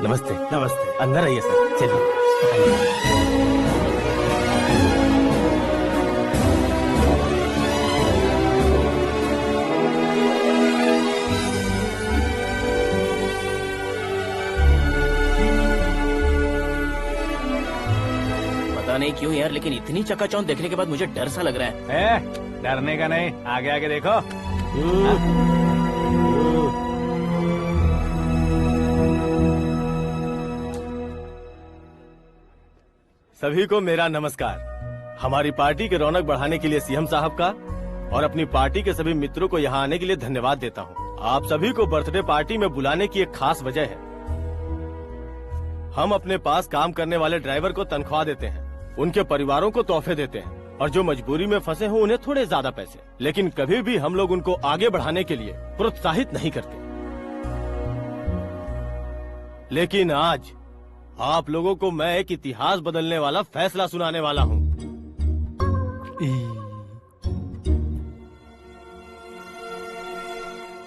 S11: नमस्ते।
S9: नमस्ते।
S11: अंदर आइए सर, चलिए।
S12: पता नहीं क्यों यार, लेकिन इतनी चकाचौंध देखने के बाद मुझे डर सा लग रहा है।
S2: डरने का नहीं, आगे आगे देखो।
S11: सभी को मेरा नमस्कार। हमारी पार्टी के रौनक बढ़ाने के लिए सीएम साहब का और अपनी पार्टी के सभी मित्रों को यहाँ आने के लिए धन्यवाद देता हूँ। आप सभी को बर्थडे पार्टी में बुलाने की एक खास वजह है। हम अपने पास काम करने वाले ड्राइवर को तनख्वाह देते हैं, उनके परिवारों को तोहफे देते हैं और जो मजबूरी में फंसे हो उन्हें थोड़े ज्यादा पैसे, लेकिन कभी भी हम लोग उनको आगे बढ़ाने के लिए प्रोत्साहित नहीं करते। लेकिन आज आप लोगों को मैं एक इतिहास बदलने वाला फैसला सुनाने वाला हूँ।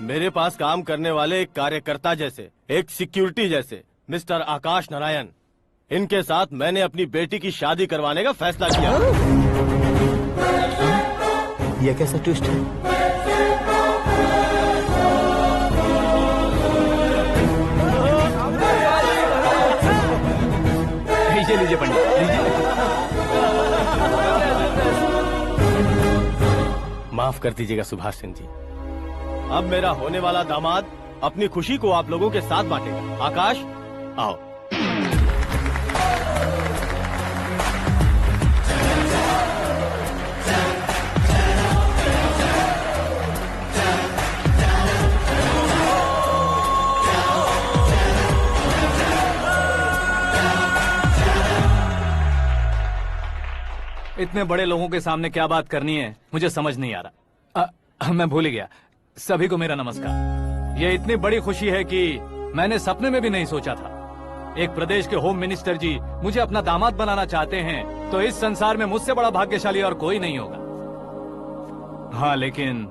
S11: मेरे पास काम करने वाले एक कार्यकर्ता जैसे, एक सिक्योरिटी जैसे मिस्टर आकाश नारायण, इनके साथ मैंने अपनी बेटी की शादी करवाने का फैसला किया।
S5: यह कैसा ट्विस्ट है?
S2: लीजिए पंडित, लीजिए।
S11: माफ कर दीजिएगा सुभाष सिंह जी। अब मेरा होने वाला दामाद अपनी खुशी को आप लोगों के साथ बांटेगा। आकाश, आओ।
S2: इतने बड़े लोगों के सामने क्या बात करनी है मुझे समझ नहीं आ रहा। मैं भूल ही गया। सभी को मेरा नमस्कार। ये इतनी बड़ी खुशी है कि मैंने सपने में भी नहीं सोचा था। एक प्रदेश के होम मिनिस्टर जी मुझे अपना दामाद बनाना चाहते हैं तो इस संसार में मुझसे बड़ा भाग्यशाली और कोई नहीं होगा। हाँ, लेकिन